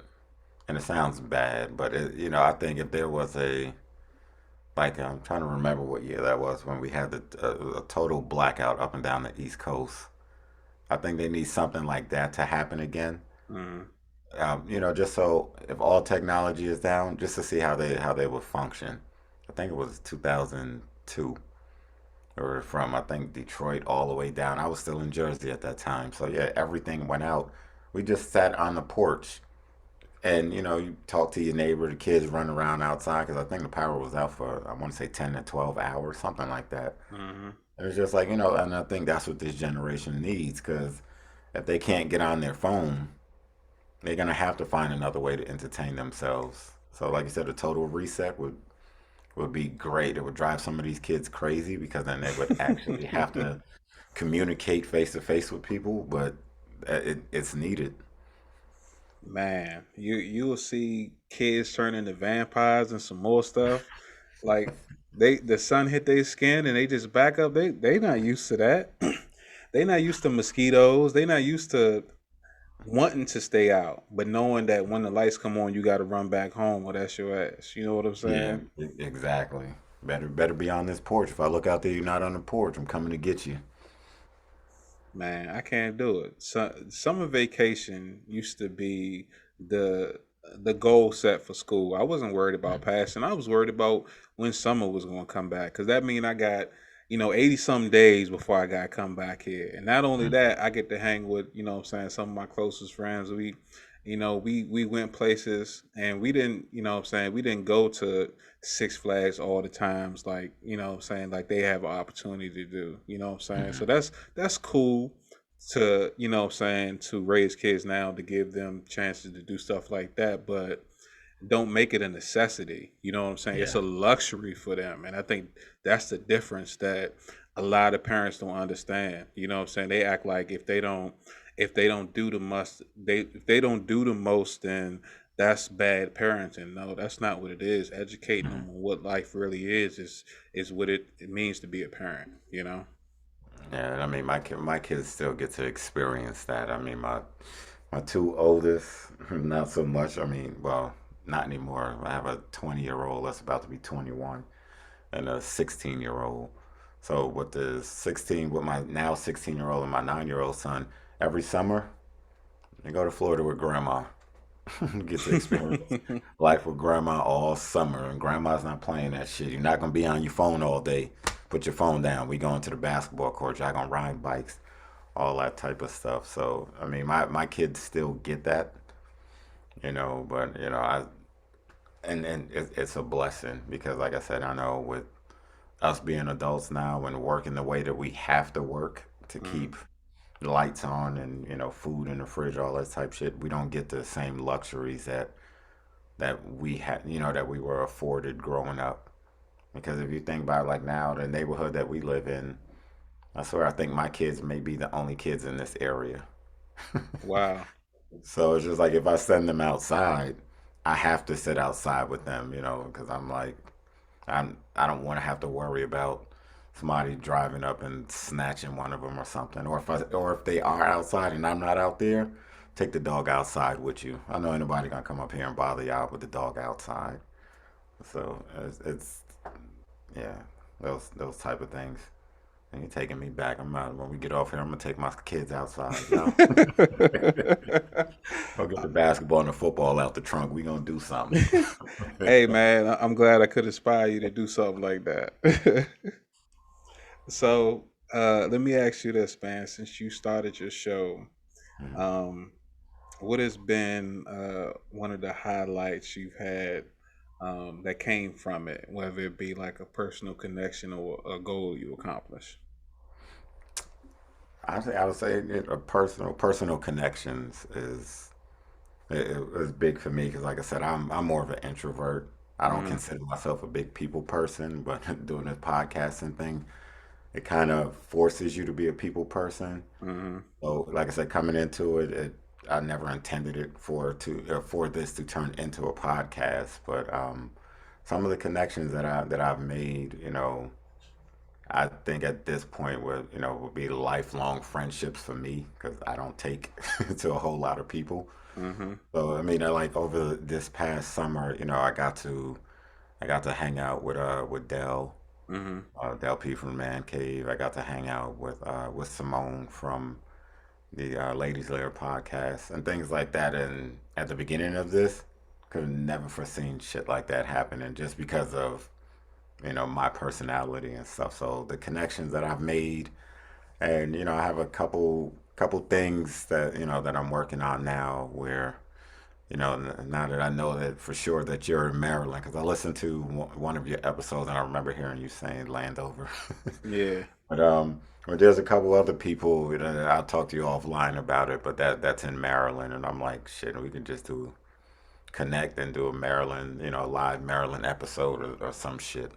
and it sounds bad, but I think if there was like, I'm trying to remember what year that was when we had a total blackout up and down the East Coast. I think they need something like that to happen again. Mm, Just so if all technology is down, just to see how they would function. I think it was 2002, or from I think Detroit all the way down. I was still in Jersey at that time, so yeah, everything went out. We just sat on the porch, and you talk to your neighbor. The kids run around outside because I think the power was out for, I want to say, 10 to 12 hours, something like that. hmm It was just like, and I think that's what this generation needs because if they can't get on their phone, they're gonna have to find another way to entertain themselves. So, like you said, a total reset would be great. It would drive some of these kids crazy because then they would actually have to communicate face to face with people, but it's needed. Man, you will see kids turn into vampires and some more stuff. Like, the sun hit their skin and they just back up. They not used to that. They not used to mosquitoes. They not used to wanting to stay out, but knowing that when the lights come on, you got to run back home, or that's your ass. You know what I'm Yeah, saying? exactly. Better be on this porch. If I look out there, you're not on the porch. I'm coming to get you. Man, I can't do it. Summer vacation used to be the the goal set for school. I wasn't worried about passing. I was worried about when summer was going to come back, because that mean I got 80 some days before I got to come back here. And not only Mhm. that, I get to hang with, what I'm saying, some of my closest friends. we went places and we didn't, what I'm saying, we didn't go to Six Flags all the times, like, what I'm saying, like they have an opportunity to do, what I'm saying. So Mhm. that's cool to, what I'm saying, to raise kids now to give them chances to do stuff like that, but don't make it a necessity. You know what I'm saying? It's Yeah. a luxury for them. And I think that's the difference that a lot of parents don't understand. You know what I'm saying? They act like if they don't do the must they if they don't do the most, then that's bad parenting. No, that's not what it is. Educating them Mhm. on what life really is what it means to be a parent, you know? Yeah, I mean, my kids still get to experience that. I mean, my two oldest, not so much. I mean, well, not anymore. I have a 20-year-old that's about to be 21 and a 16-year-old. So with my now 16-year-old and my 9-year-old son, every summer they go to Florida with grandma. Get to experience life with grandma all summer, and grandma's not playing that shit. You're not gonna be on your phone all day. Put your phone down. We going to the basketball court. Y'all gonna ride bikes, all that type of stuff. So I mean, my kids still get that, but I and it's a blessing because, like I said, I know with us being adults now and working the way that we have to work to Mhm. keep the lights on and food in the fridge, all that type shit, we don't get the same luxuries that we had, that we were afforded growing up. Because if you think about it, like now, the neighborhood that we live in, I swear I think my kids may be the only kids in this area. Wow. So it's just like if I send them outside, I have to sit outside with them, because I'm like, I don't want to have to worry about somebody driving up and snatching one of them or something. Or if they are outside and I'm not out there, take the dog outside with you. I know anybody gonna come up here and bother y'all with the dog outside. So it's yeah, those type of things. And you're taking me back. I'm out when we get off here. I'm gonna take my kids outside, Go get the basketball and the football out the trunk. We gonna do something. Hey man, I'm glad I could inspire you to do something like that. So, let me ask you this, man. Since you started your show, um, what has been one of the highlights you've had that came from it, whether it be like a personal connection or a goal you accomplished? I would say a personal connections is big for me because, like I said, I'm more of an introvert. I don't Mm-hmm. consider myself a big people person, but doing this podcasting thing, it kind of forces you to be a people person. Mm-hmm. So, like I said, coming into it, I never intended it for this to turn into a podcast. But some of the connections that I've made, I think at this point would be lifelong friendships for me because I don't take to a whole lot of people. Mm-hmm. So I mean, like over this past summer, I got to hang out with Dell, Mm-hmm. Del P from Man Cave. I got to hang out with Simone from the Ladies Lair podcast and things like that. And at the beginning of this, could have never foreseen shit like that happening just because of my personality and stuff. So the connections that I've made, and I have a couple things that I'm working on now where. Now that I know that for sure that you're in Maryland, because I listened to one of your episodes and I remember hearing you saying Landover. Yeah. But there's a couple other people that I'll talk to you offline about it, but that's in Maryland, and I'm like, shit, we can just do connect and do a Maryland, live Maryland episode or some shit.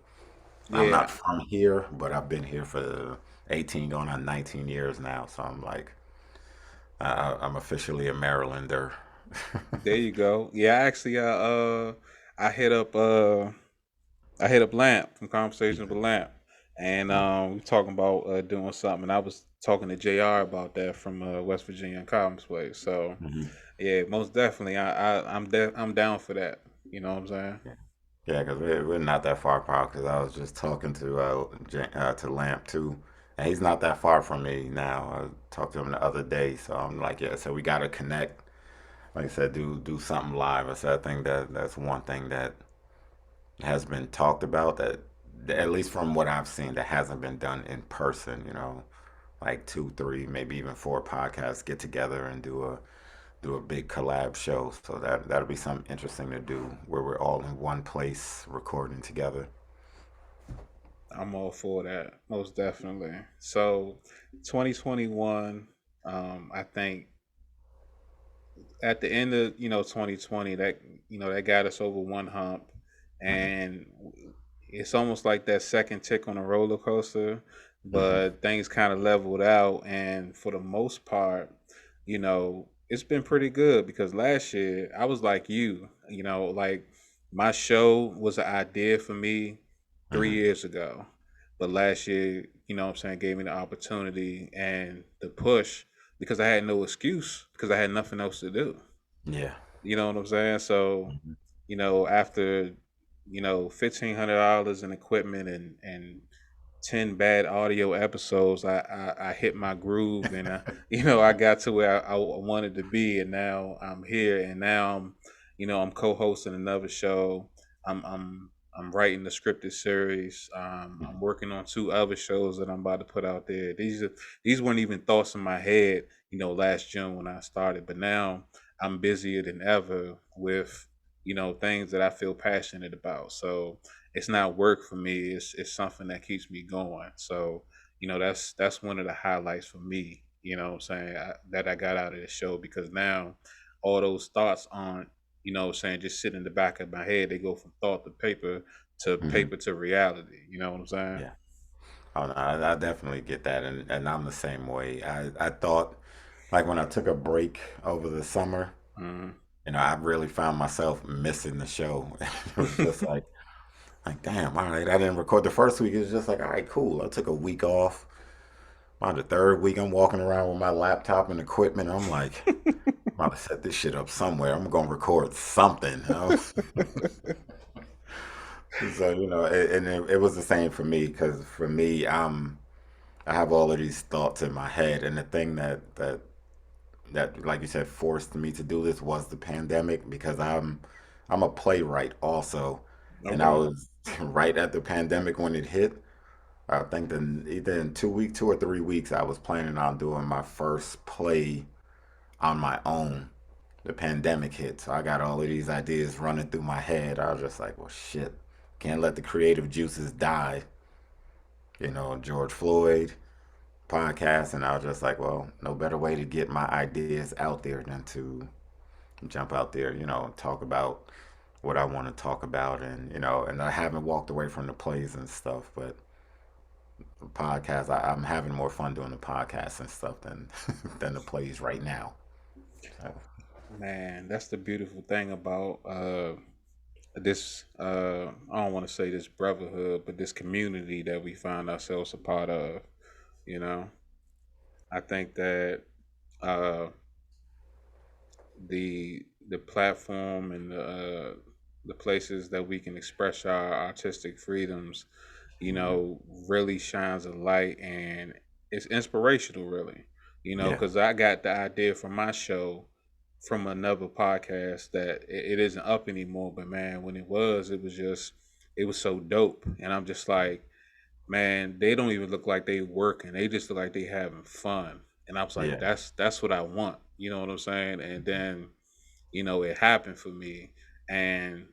I'm Yeah. not from here, but I've been here for 18 going on 19 years now, so I'm like, I'm officially a Marylander. There you go. Yeah, actually, I hit up I hit up Lamp from Conversations with Lamp, and we talking about doing something. And I was talking to Jr. about that from West Virginia and Collins Place. So Mhm. yeah, most definitely, I'm down for that. You know what I'm saying? Yeah, because we're not that far apart. Because I was just talking to Lamp too, and he's not that far from me now. I talked to him the other day, so I'm like, yeah. So we got to connect. Like I said, do something live. I said I think that's one thing that has been talked about that at least from what I've seen that hasn't been done in person. Like two, three, maybe even four podcasts get together and do a big collab show. So that'll be something interesting to do where we're all in one place recording together. I'm all for that, most definitely. So, 2021, I think at the end of 2020, that that got us over one hump, Hmm. and it's almost like that second tick on a roller coaster, Hmm. but things kind of leveled out, and for the most part, it's been pretty good because last year I was like like my show was an idea for me three Hmm. years ago, but last year, what I'm saying, gave me the opportunity and the push because I had no excuse because I had nothing else to do. Yeah. You know what I'm saying? So, Hmm. after $1,500 in equipment and 10 bad audio episodes, I hit my groove and I got to where I wanted to be, and now I'm here, and now I'm co-hosting another show. I'm writing the scripted series. I'm working on two other shows that I'm about to put out there. These weren't even thoughts in my head, last June when I started, but now I'm busier than ever with things that I feel passionate about. So it's not work for me. It's something that keeps me going. So that's one of the highlights for me. You know what I'm saying, that I got out of the show because now all those thoughts aren't just sit in the back of my head. They go from thought to Hmm. paper to reality. You know what I'm saying? Yeah. Oh, no, I definitely get that, and I'm the same way. I thought, like when I took a break over the summer, Hmm. I really found myself missing the show. It was just like, damn, all right, I didn't record the first week. It was just like, all right, cool. I took a week off. On the third week, I'm walking around with my laptop and equipment. I'm like, I'm about to set this shit up somewhere. I'm gonna record something. So and it was the same for me because for me, I have all of these thoughts in my head, and the thing that like you said forced me to do this was the pandemic because I'm a playwright also, and I Okay. was right at the pandemic when it hit. I think then either in 2 or 3 weeks, I was planning on doing my first play on my own. The pandemic hit, so I got all of these ideas running through my head. I was just like, well, shit, can't let the creative juices die. George Floyd podcast, and I was just like, well, no better way to get my ideas out there than to jump out there, talk about what I want to talk about, and I haven't walked away from the plays and stuff, but the podcast, I'm having more fun doing the podcast and stuff than than the plays right now. So, Man, that's the beautiful thing about this I don't want to say this brotherhood, but this community that we find ourselves a part of. You know, I think that uh, the platform and the places that we can express our artistic freedoms, mhm. really shines a light and it's inspirational, really. Yeah, Because I got the idea for my show from another podcast that it isn't up anymore. But man, when it was just it was so dope, and I'm just like, man, they don't even look like they working. They just look like they having fun. And I was like, yeah. that's what I want. You know what I'm saying? And then it happened for me, and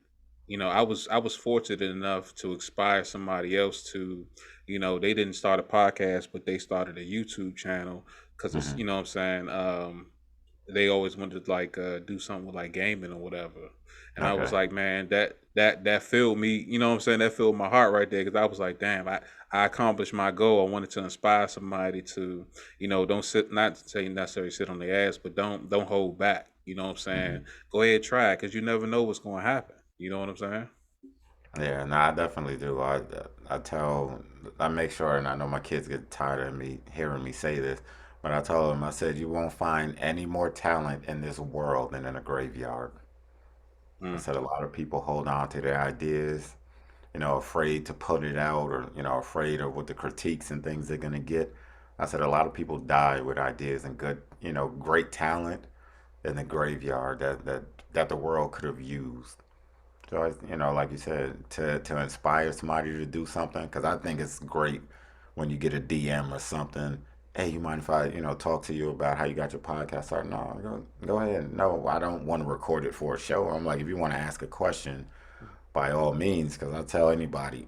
I was fortunate enough to inspire somebody else to, they didn't start a podcast, but they started a YouTube channel because it's, Hmm. what I'm saying, they always wanted to like do something with like gaming or whatever, and I was Okay. like, man, that filled me, what I'm saying, that filled my heart right there because I was like, damn, I accomplished my goal. I wanted to inspire somebody to, don't sit, not to say necessarily sit on their ass, but don't hold back. You know what I'm saying? Hmm. Go ahead, try it because you never know what's going to happen. You know what I'm saying? Yeah, no, I definitely do. I tell, I make sure, and I know my kids get tired of me hearing me say this, but I tell them, I said, you won't find any more talent in this world than in a graveyard. I Mm. said a lot of people hold on to their ideas, afraid to put it out or, afraid of what the critiques and things they're going to get. I said a lot of people die with ideas and good, great talent in the graveyard that the world could have used. So, like you said, to inspire somebody to do something, because I think it's great when you get a DM or something hey, you mind if I, talk to you about how you got your podcast started? No, go ahead. No, I don't want to record it for a show. I'm like, if you want to ask a question, by all means, because I tell anybody,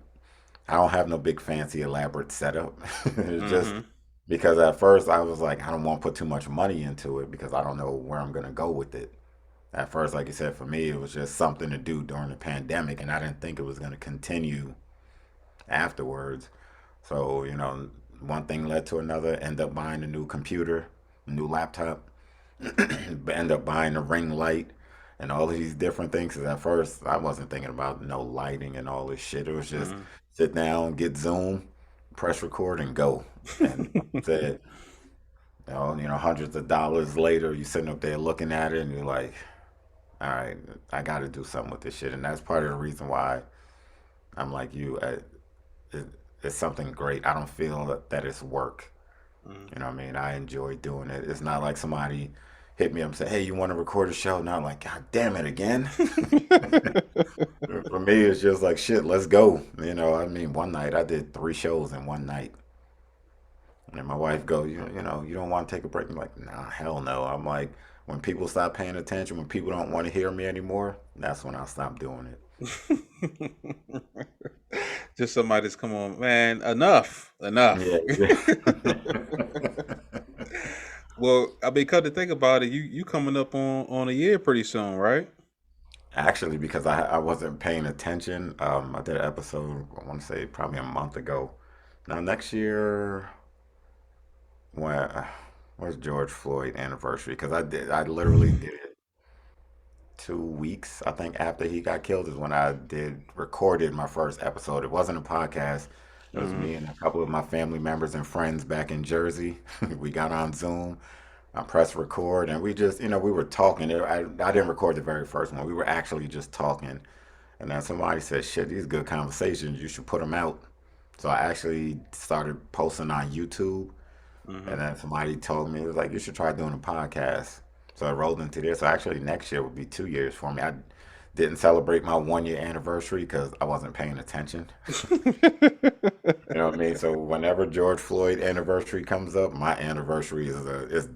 I don't have no big fancy elaborate setup. It's just Mm-hmm. because at first I was like, I don't want to put too much money into it because I don't know where I'm gonna go with it. At first, like you said, for me, it was just something to do during the pandemic, and I didn't think it was gonna continue afterwards. So, one thing led to another. End up buying a new computer, a new laptop, end up buying a ring light and all of these different things. Because at first, I wasn't thinking about no lighting and all this shit. It was just sit down, get Zoom, press record, and go. And said, hundreds of dollars later, you sitting up there looking at it, and you're like, all right, I got to do something with this shit. And that's part of the reason why I'm like you. It, it's something great. I don't feel that it's work. Mm-hmm. You know what I mean? I enjoy doing it. It's not like somebody hit me up and say, hey, you want to record a show? Now I'm like, God damn it again. For me, it's just like, shit, let's go. I mean, one night I did 3 shows in one night. And my wife goes, you don't want to take a break? I'm like, nah, hell no. I'm like, when people stop paying attention, when people don't want to hear me anymore, that's when I'll stop doing it. Just somebody's come on, man. Enough. Yeah. Well, I mean, come to think about it, you coming up on a year pretty soon, right? Actually, because I wasn't paying attention, I did an episode, I want to say probably a month ago. Now, next year, when, where's George Floyd anniversary? Because I literally did it 2 weeks, I think, after he got killed is when I recorded my first episode. It wasn't a podcast. It was Mm-hmm. me and a couple of my family members and friends back in Jersey. We got on Zoom. I pressed record and we just, we were talking. I didn't record the very first one. We were actually just talking. And then somebody said, shit, these good conversations. You should put them out. So I actually started posting on YouTube. Mm-hmm. And then somebody told me, it was like, you should try doing a podcast. So I rolled into this. So actually, next year would be 2 years for me. I didn't celebrate my 1 year anniversary because I wasn't paying attention. You know what I mean? So whenever George Floyd anniversary comes up, my anniversary is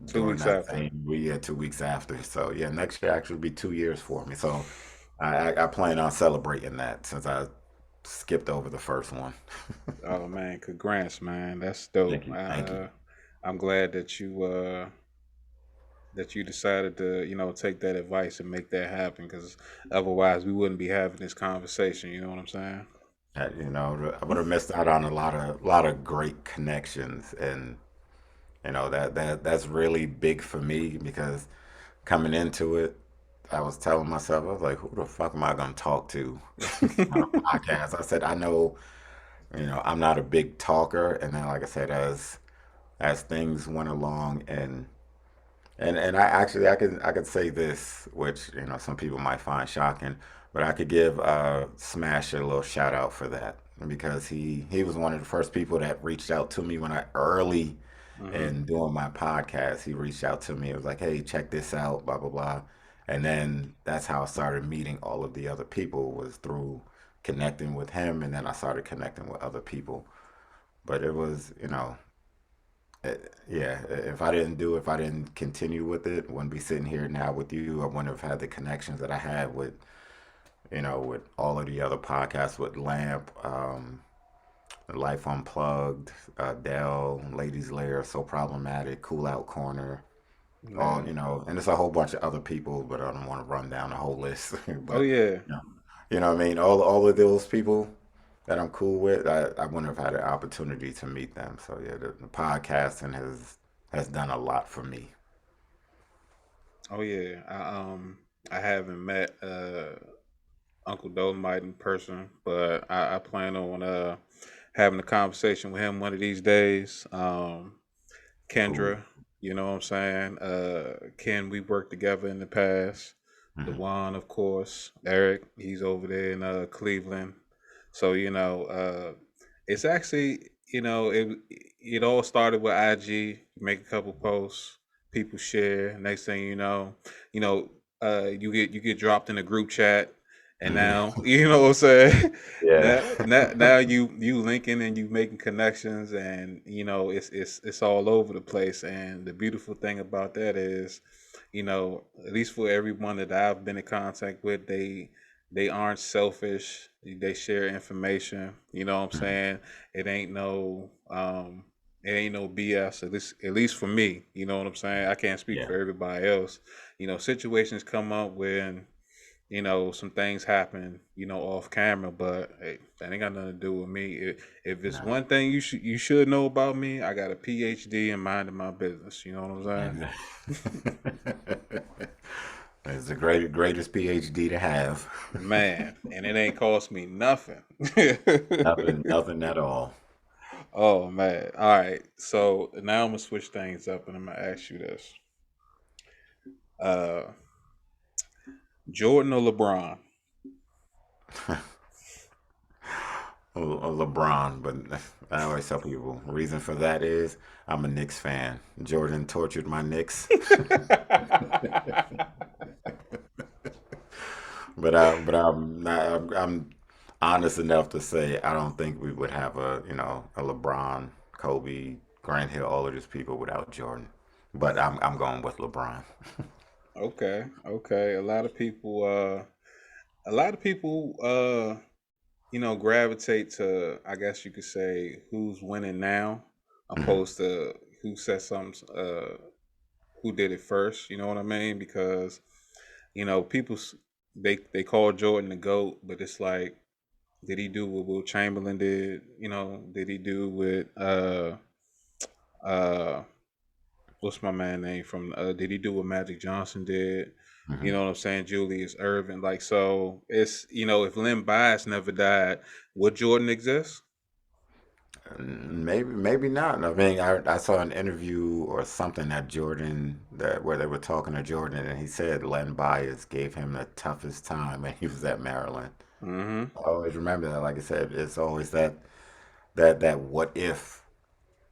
Two during weeks that after. same week, yeah, 2 weeks after. So yeah, next year actually be 2 years for me. So I plan on celebrating that since I skipped over the first one. Oh man, congrats, man. That's dope. Thank you, thank you. I'm glad that you decided to, take that advice and make that happen because otherwise we wouldn't be having this conversation. You know what I'm saying? I would have missed out on a lot of great connections, and that's really big for me because coming into it, I was telling myself, I was like, who the fuck am I gonna talk to on a podcast? I said, I know, I'm not a big talker, and then like I said, as things went along, and I could say this, which some people might find shocking, but I could give Smash a little shout out for that because he was one of the first people that reached out to me when I early Mm-hmm. in doing my podcast. He reached out to me. It was like, hey, check this out, blah blah blah, and then that's how I started meeting all of the other people was through connecting with him, and then I started connecting with other people. But it was, yeah, if I didn't continue with it, wouldn't be sitting here now with you. I wouldn't have had the connections that I had with all of the other podcasts with Lamp, Life Unplugged, Dell, Ladies Lair, So Problematic, Cool Out Corner, all, Yeah. and it's a whole bunch of other people, but I don't want to run down the whole list. Oh But, yeah. you know, what I mean? All of those people that I'm cool with, I wouldn't have had an opportunity to meet them. So yeah, the podcasting has done a lot for me. Oh yeah. I haven't met Uncle Dolomite in person, but I plan on having a conversation with him one of these days. Cool. Kendra, you know what I'm saying? Ken, we worked together in the past. Hmm. Dewan, of course. Eric, he's over there in Cleveland. So, it's actually, it all started with IG. You make a couple posts, people share. Next thing you know, you get dropped in a group chat, and now you know what I'm saying. Yeah. Now you linking and you making connections, and you know it's all over the place. And the beautiful thing about that is, you know, at least for everyone that I've been in contact with, they aren't selfish. They share information. You know what I'm Mhm. saying? It ain't no it ain't no BS. At least for me. You know what I'm saying? I can't speak Yeah. for everybody else. You know, situations come up when you know some things happen. You know, off camera, but hey, that ain't got nothing to do with me. If it's No. one thing you should know about me, I got a PhD in minding my business. You know what I'm saying? And it's the greatest PhD to have. Man, and it ain't cost me nothing. Nothing at all. Oh man. All right. So now I'm gonna switch things up and I'm gonna ask you this. Uh Jordan or LeBron? LeBron, but I always tell people reason for that is I'm a Knicks fan. Jordan tortured my Knicks, but I'm not, I'm honest enough to say I don't think we would have a LeBron, Kobe, Grant Hill, all of these people without Jordan. But I'm going with LeBron. Okay, okay. A lot of people you know, gravitate to, I guess you could say, who's winning now, Mhm. opposed to who said something, who did it first. You know what I mean? Because you know, they call Jordan the goat, but it's like, did he do what Will Chamberlain did? You know, did he do what uh what's my man name from? Did he do what Magic Johnson did? You Mhm. know what I'm saying? Julius Irvin. Like, so it's, you know, if Len Bias never died, would Jordan exist? Maybe not. I mean, I saw an interview or something that Jordan that where they were talking to Jordan, and he said Len Bias gave him the toughest time when he was at Maryland. Mm-hmm. I always remember that. Like I said, it's always that what if,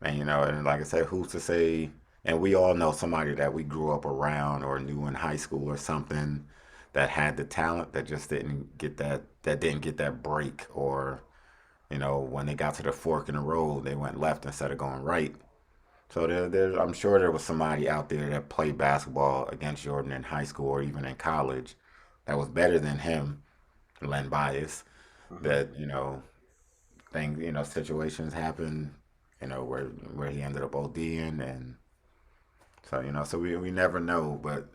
and like I said, who's to say? And we all know somebody that we grew up around or knew in high school or something that had the talent that just didn't get that break, or when they got to the fork in the road, they went left instead of going right. So I'm sure there was somebody out there that played basketball against Jordan in high school or even in college that was better than him, Len Bias. Mm-hmm. That things, situations happen, where he ended up ODing, and so we never know. But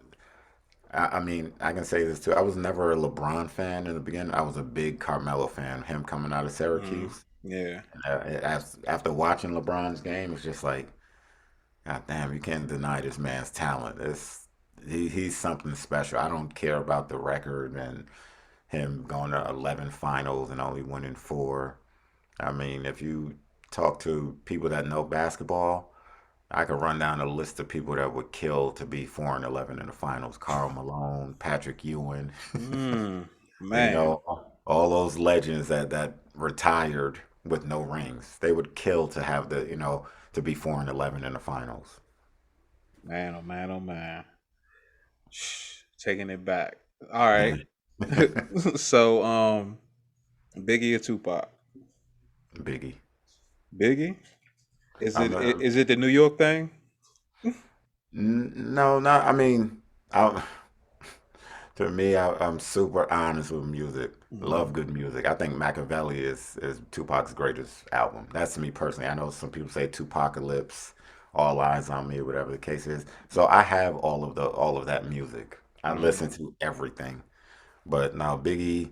I mean, I can say this too. I was never a LeBron fan in the beginning. I was a big Carmelo fan. Him coming out of Mm-hmm. Syracuse. Yeah. After watching LeBron's game, it's just like, God damn, you can't deny this man's talent. He's something special. I don't care about the record and him going to 11 finals and only winning four. I mean, if you talk to people that know basketball, I could run down a list of people that would kill to be 4-11 in the finals. Karl Malone, Patrick Ewing, Mm, you man, know, all those legends that retired with no rings. They would kill to have to be 4-11 in the finals. man, oh man, oh man. Shh, taking it back. All right. So, Biggie or Tupac? Biggie. Biggie? Is I'm it a, is it the New York thing? no, not. I mean, I, to me, I'm super honest with music. Hmm. Love good music. I think Machiavelli is Tupac's greatest album. That's me personally. I know some people say Tupacalypse, All Eyes on Me, whatever the case is. So I have all of that music. I Hmm. listen to everything. But now Biggie,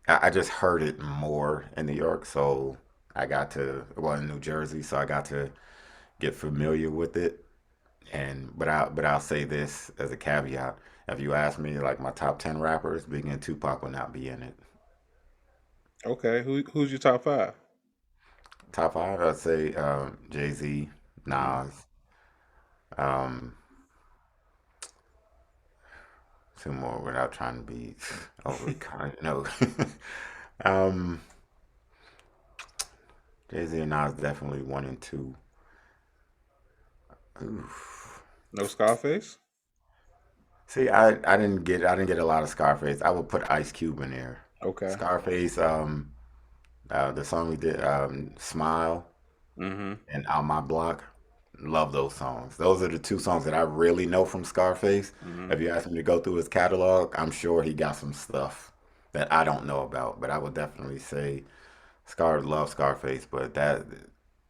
I just heard it more in New York, so in New Jersey, so I got to get familiar with it. But I'll say this as a caveat: if you ask me, like my top 10 rappers, Biggie and Tupac will not be in it. Okay, who's your top five? Top five, I'd say Jay Z, Hmm. Nas, um, two more without trying to be overly kind. No, um, Jay Z and Nas definitely one and two. Oof. No Scarface. See, I didn't get a lot of Scarface. I would put Ice Cube in there. Okay. Scarface, the song we did, Smile Mm-hmm. and Out My Block. Love those songs. Those are the two songs that I really know from Scarface. Mm-hmm. If you ask me to go through his catalog, I'm sure he got some stuff that I don't know about. But I would definitely say love Scarface. But that,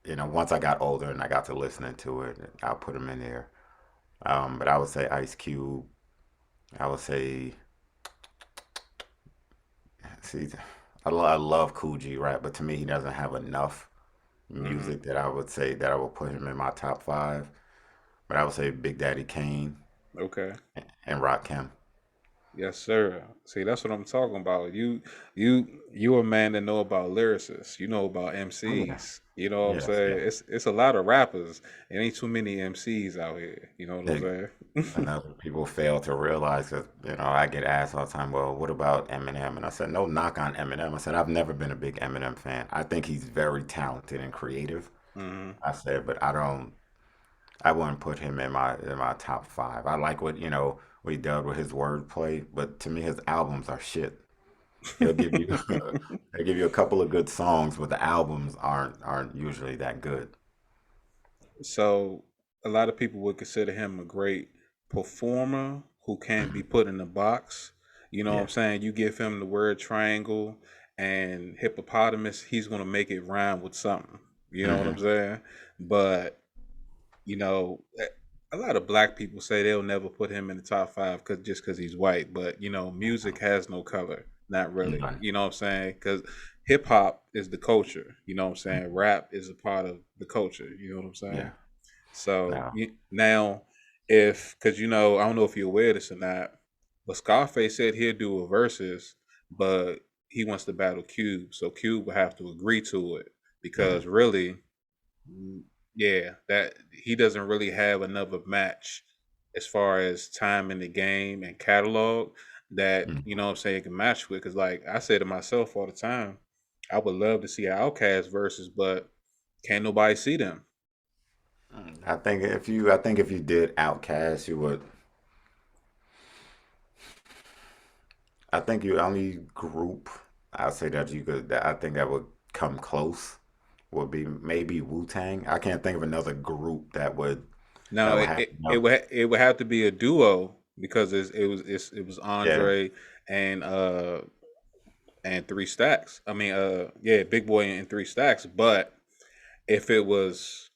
once I got older and I got to listening to it, I'll put him in there. But I would say Ice Cube. I would say, see, I love Cool G rap, but to me, he doesn't have enough Mm-hmm. music that I would say that I would put him in my top five. But I would say Big Daddy Kane Okay. and Rakim. Yes, sir. See, that's what I'm talking about. You a man that know about lyricists. You know about Oh yeah, MCs. You know what I'm yes, saying? yes. It's a lot of rappers. It ain't too many MCs out here. You know what I'm They, saying? Another people fail to realize that I get asked all the time, well, what about Eminem? And I said, no knock on Eminem. I said I've never been a big Eminem fan. I think he's very talented and creative. Hmm. I said, but I wouldn't put him in my top five. I like what he did with his wordplay, but to me his albums are shit. He'll give you he'll give you a couple of good songs, but the albums aren't usually that good. So a lot of people would consider him a great performer who can't be Hmm. put in a box. You know what I'm Yeah. saying? You give him the word triangle and hippopotamus, he's gonna make it rhyme with something. You know what I'm Hmm. saying? But you know, a lot of black people say they'll never put him in the top five because he's white. But music has no color, not really. None. You know what I'm saying? Because hip hop is the culture. You know what I'm saying? Rap is a part of the culture. You know what I'm Yeah. saying? So No. now, if because I don't know if you're aware of this or not, but Scarface said he'll do a versus, but he wants to battle Cube, so Cube will have to agree to it because Hmm. really, mm, yeah, that he doesn't really have another match as far as time in the game and catalog that what I'm saying can match with. Because like I say to myself all the time, I would love to see an Outcast versus, but can't nobody see them. I think if you did Outcast, you would. I think you only group I'd say that you could. That I think that would come close would be maybe Wu Tang. I can't think of another group No, that would it have it, it enough. would it would have to be a duo because it was Yeah, Andre and Three Stacks. I mean yeah, Big Boy and Three Stacks. But if it was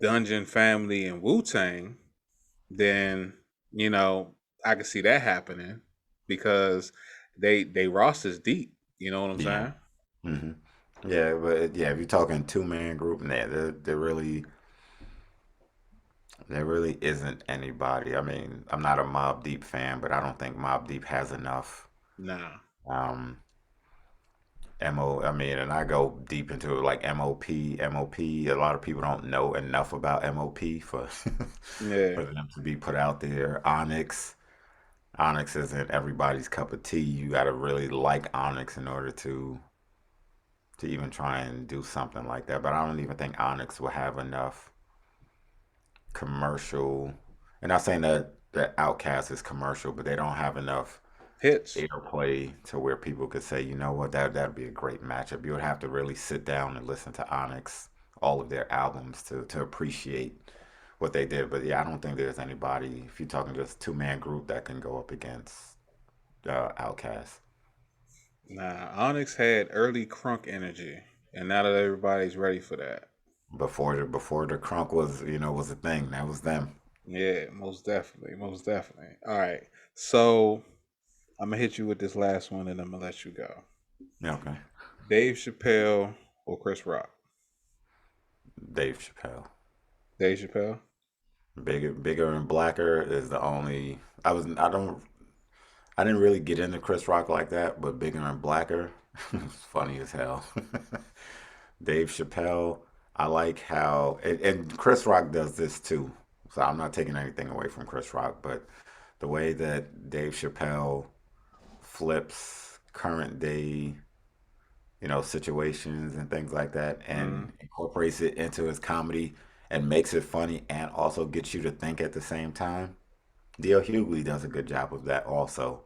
Dungeon Family and Wu Tang, then you know I could see that happening because they rosters deep. You know what I'm yeah, saying? hmm yeah. But yeah, if you're talking two-man group, nah, there really isn't anybody. I mean, I'm not a Mob Deep fan, but I don't think Mob Deep has enough. Nah. Um, I mean, and I go deep into it like MOP. A lot of people don't know enough about MOP for Yeah. for them to be put out there. Onyx isn't everybody's cup of tea. You got to really like Onyx in order to even try and do something like that. But I don't even think Onyx will have enough commercial. And not saying that Outcast is commercial, but they don't have enough Hits. airplay to where people could say, you know what, that'd be a great matchup. You would have to really sit down and listen to Onyx, all of their albums to appreciate what they did. But yeah, I don't think there's anybody, if you're talking just two-man group, that can go up against Outkast. Nah. Onyx had early crunk energy, and now that everybody's ready for that. Before the crunk was a thing. That was them. Yeah, most definitely, most definitely. All right, so I'm gonna hit you with this last one, and I'm gonna let you go. Yeah, okay. Dave Chappelle or Chris Rock? Dave Chappelle. Dave Chappelle. Bigger and blacker is the only. I didn't really get into Chris Rock like that, but bigger and blacker, it's funny as hell. Dave Chappelle, I like how, and Chris Rock does this too. So I'm not taking anything away from Chris Rock, but the way that Dave Chappelle flips current day, situations and things like that Mm-hmm. and incorporates it into his comedy and makes it funny and also gets you to think at the same time. D.L. Hughley does a good job of that also.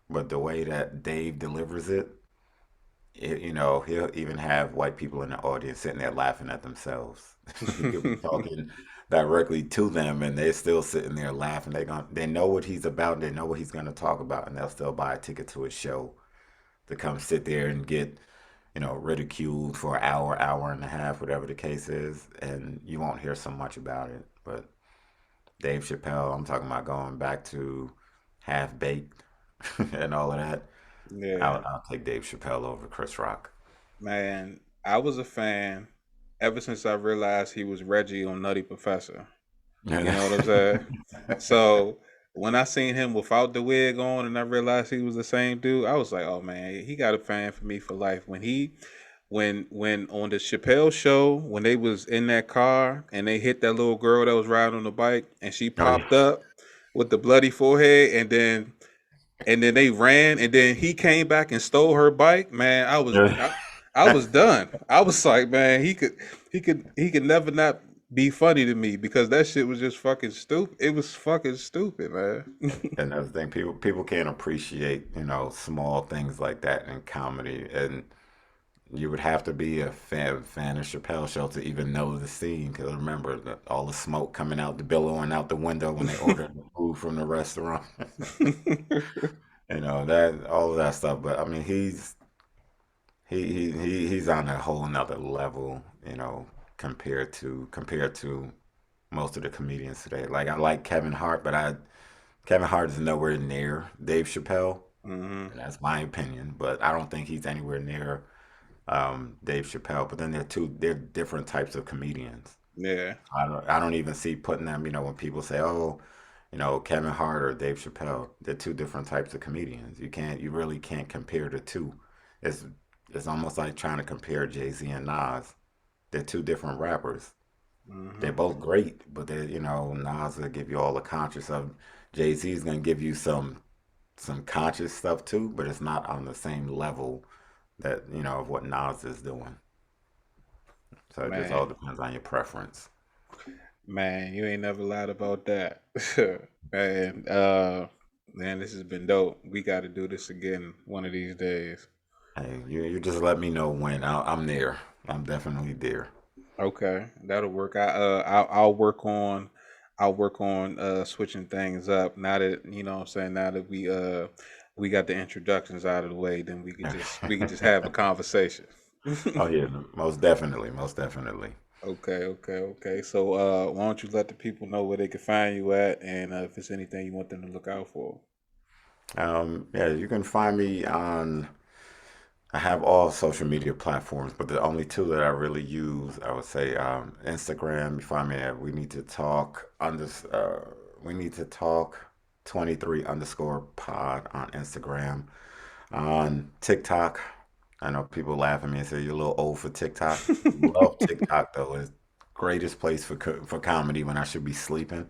but the way that Dave delivers it, he'll even have white people in the audience sitting there laughing at themselves. He'll be talking directly to them, and they're still sitting there laughing. They know what he's about. They know what he's gonna talk about, and they'll still buy a ticket to his show to come sit there and get, ridiculed for an hour, hour and a half, whatever the case is, and you won't hear so much about it. But Dave Chappelle, I'm talking about going back to Half Baked and all of that. Yeah, I'll take Dave Chappelle over Chris Rock. man, I was a fan ever since I realized he was Reggie on Nutty Professor. You know what I'm saying? So when I seen him without the wig on and I realized he was the same dude, I was like, oh man, he got a fan for me for life. When on the Chappelle show, when they was in that car and they hit that little girl that was riding on the bike and she Oh popped up with the bloody forehead and then they ran and then he came back and stole her bike, man, yeah. I was done. I was like, man, he could never not be funny to me because that shit was just fucking stupid. It was fucking stupid, man. And that's the thing, people can't appreciate, small things like that in comedy. And you would have to be a fan of Chappelle Show to even know the scene. Because remember all the smoke coming out, the billowing out the window when they ordered the food from the restaurant. That all of that stuff. But I mean, he's on a whole nother level, compared to most of the comedians today. Like I like Kevin Hart, but I Kevin Hart is nowhere near Dave Chappelle. Hmm. And that's my opinion, but I don't think he's anywhere near Dave Chappelle. But then they're different types of comedians. Yeah, I don't even see putting them. When people say, "Oh, Kevin Hart or Dave Chappelle," they're two different types of comedians. You really can't compare the two. It's it's almost like trying to compare Jay Z and Nas. They're two different rappers. They're hmm, both great, but Nas will give you all the conscious stuff. Jay Z is gonna give you some conscious stuff too, but it's not on the same level that of what Nas is doing. So it just all man, depends on your preference. man, you ain't never lied about that, man. Man, this has been dope. We got to do this again one of these days. Hey, you just let me know when I'm there. I'm definitely there. Okay, that'll work. I'll work on switching things up now that what I'm saying, now that we got the introductions out of the way, then we could just have a conversation. Oh yeah, most definitely, most definitely. Okay, okay, okay. So why don't you let the people know where they can find you at and if there's anything you want them to look out for. Yeah, you can find me on. I have all social media platforms, but the only two that I really use, I would say, Instagram. You find me at we need to talk 23 underscore pod on Instagram. On TikTok, I know people laugh at me and say you're a little old for TikTok. Love TikTok though. It's greatest place for comedy when I should be sleeping.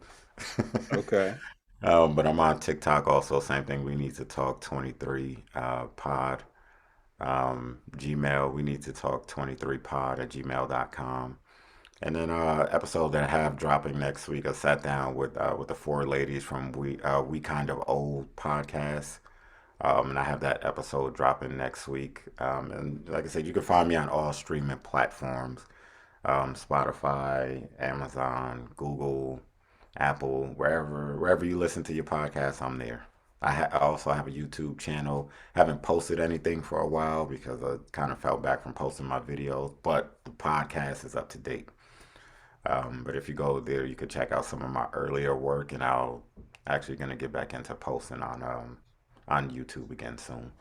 Okay. But I'm on TikTok also. Same thing. We need to talk 23 pod. Gmail. We need to talk 23pod at gmail.com. And then episode that I have dropping next week. I sat down with the four ladies from We Kind of Old podcast. And I have that episode dropping next week. And like I said, you can find me on all streaming platforms, Spotify, Amazon, Google, Apple, wherever you listen to your podcast, I'm there. I also have a YouTube channel. Haven't posted anything for a while because I kind of fell back from posting my videos, but the podcast is up to date. But if you go there, you could check out some of my earlier work, and I'll actually gonna get back into posting on YouTube again soon.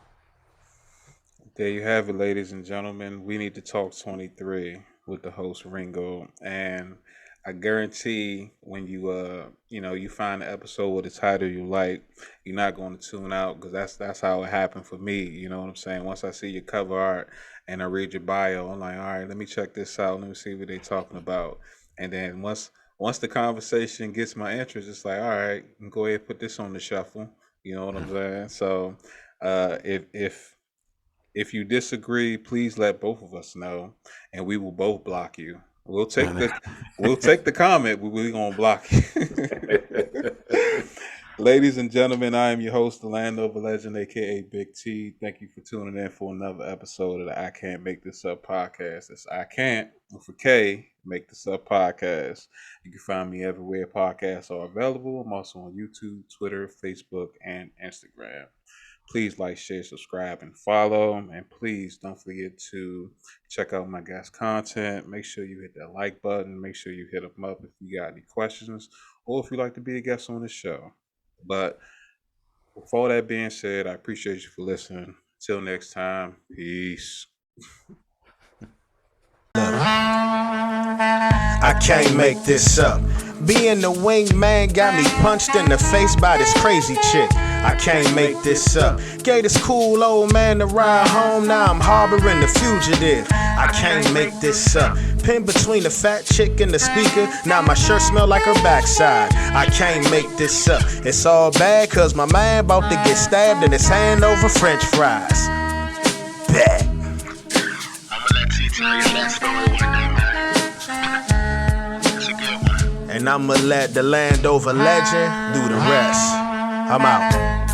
There you have it, ladies and gentlemen. We need to talk 23 with the host Ringo, and I guarantee when you find an episode with a title you like, you're not going to tune out because that's how it happened for me. You know what I'm saying? Once I see your cover art and I read your bio, I'm like, all right, let me check this out. Let me see what they're talking about. And then once the conversation gets my interest, it's like, all right, go ahead and put this on the shuffle. You know what I'm saying? So, if you disagree, please let both of us know, and we will both block you. We'll take the comment, but we're gonna block you. Ladies and gentlemen, I am your host, the Landover Legend, aka Big T. Thank you for tuning in for another episode of the I Can't Make This Up podcast. It's I Can't, for K, Make This Up podcast. You can find me everywhere podcasts are available. I'm also on YouTube, Twitter, Facebook, and Instagram. Please like, share, subscribe, and follow. And please don't forget to check out my guest content. Make sure you hit that like button. Make sure you hit them up if you got any questions or if you'd like to be a guest on the show. But with all that being said, I appreciate you for listening. Till next time, peace. I can't make this up. Being the wingman got me punched in the face by this crazy chick. I can't make this up. Gave this cool old man to ride home, now I'm harboring the fugitive. I can't make this up. Pinned between the fat chick and the speaker, now my shirt smell like her backside. I can't make this up. It's all bad cause my man about to get stabbed in his hand over french fries. Bet. I'ma let T tell you that story one day, man. It's a good one. And I'ma let the Landover legend do the rest. I'm out.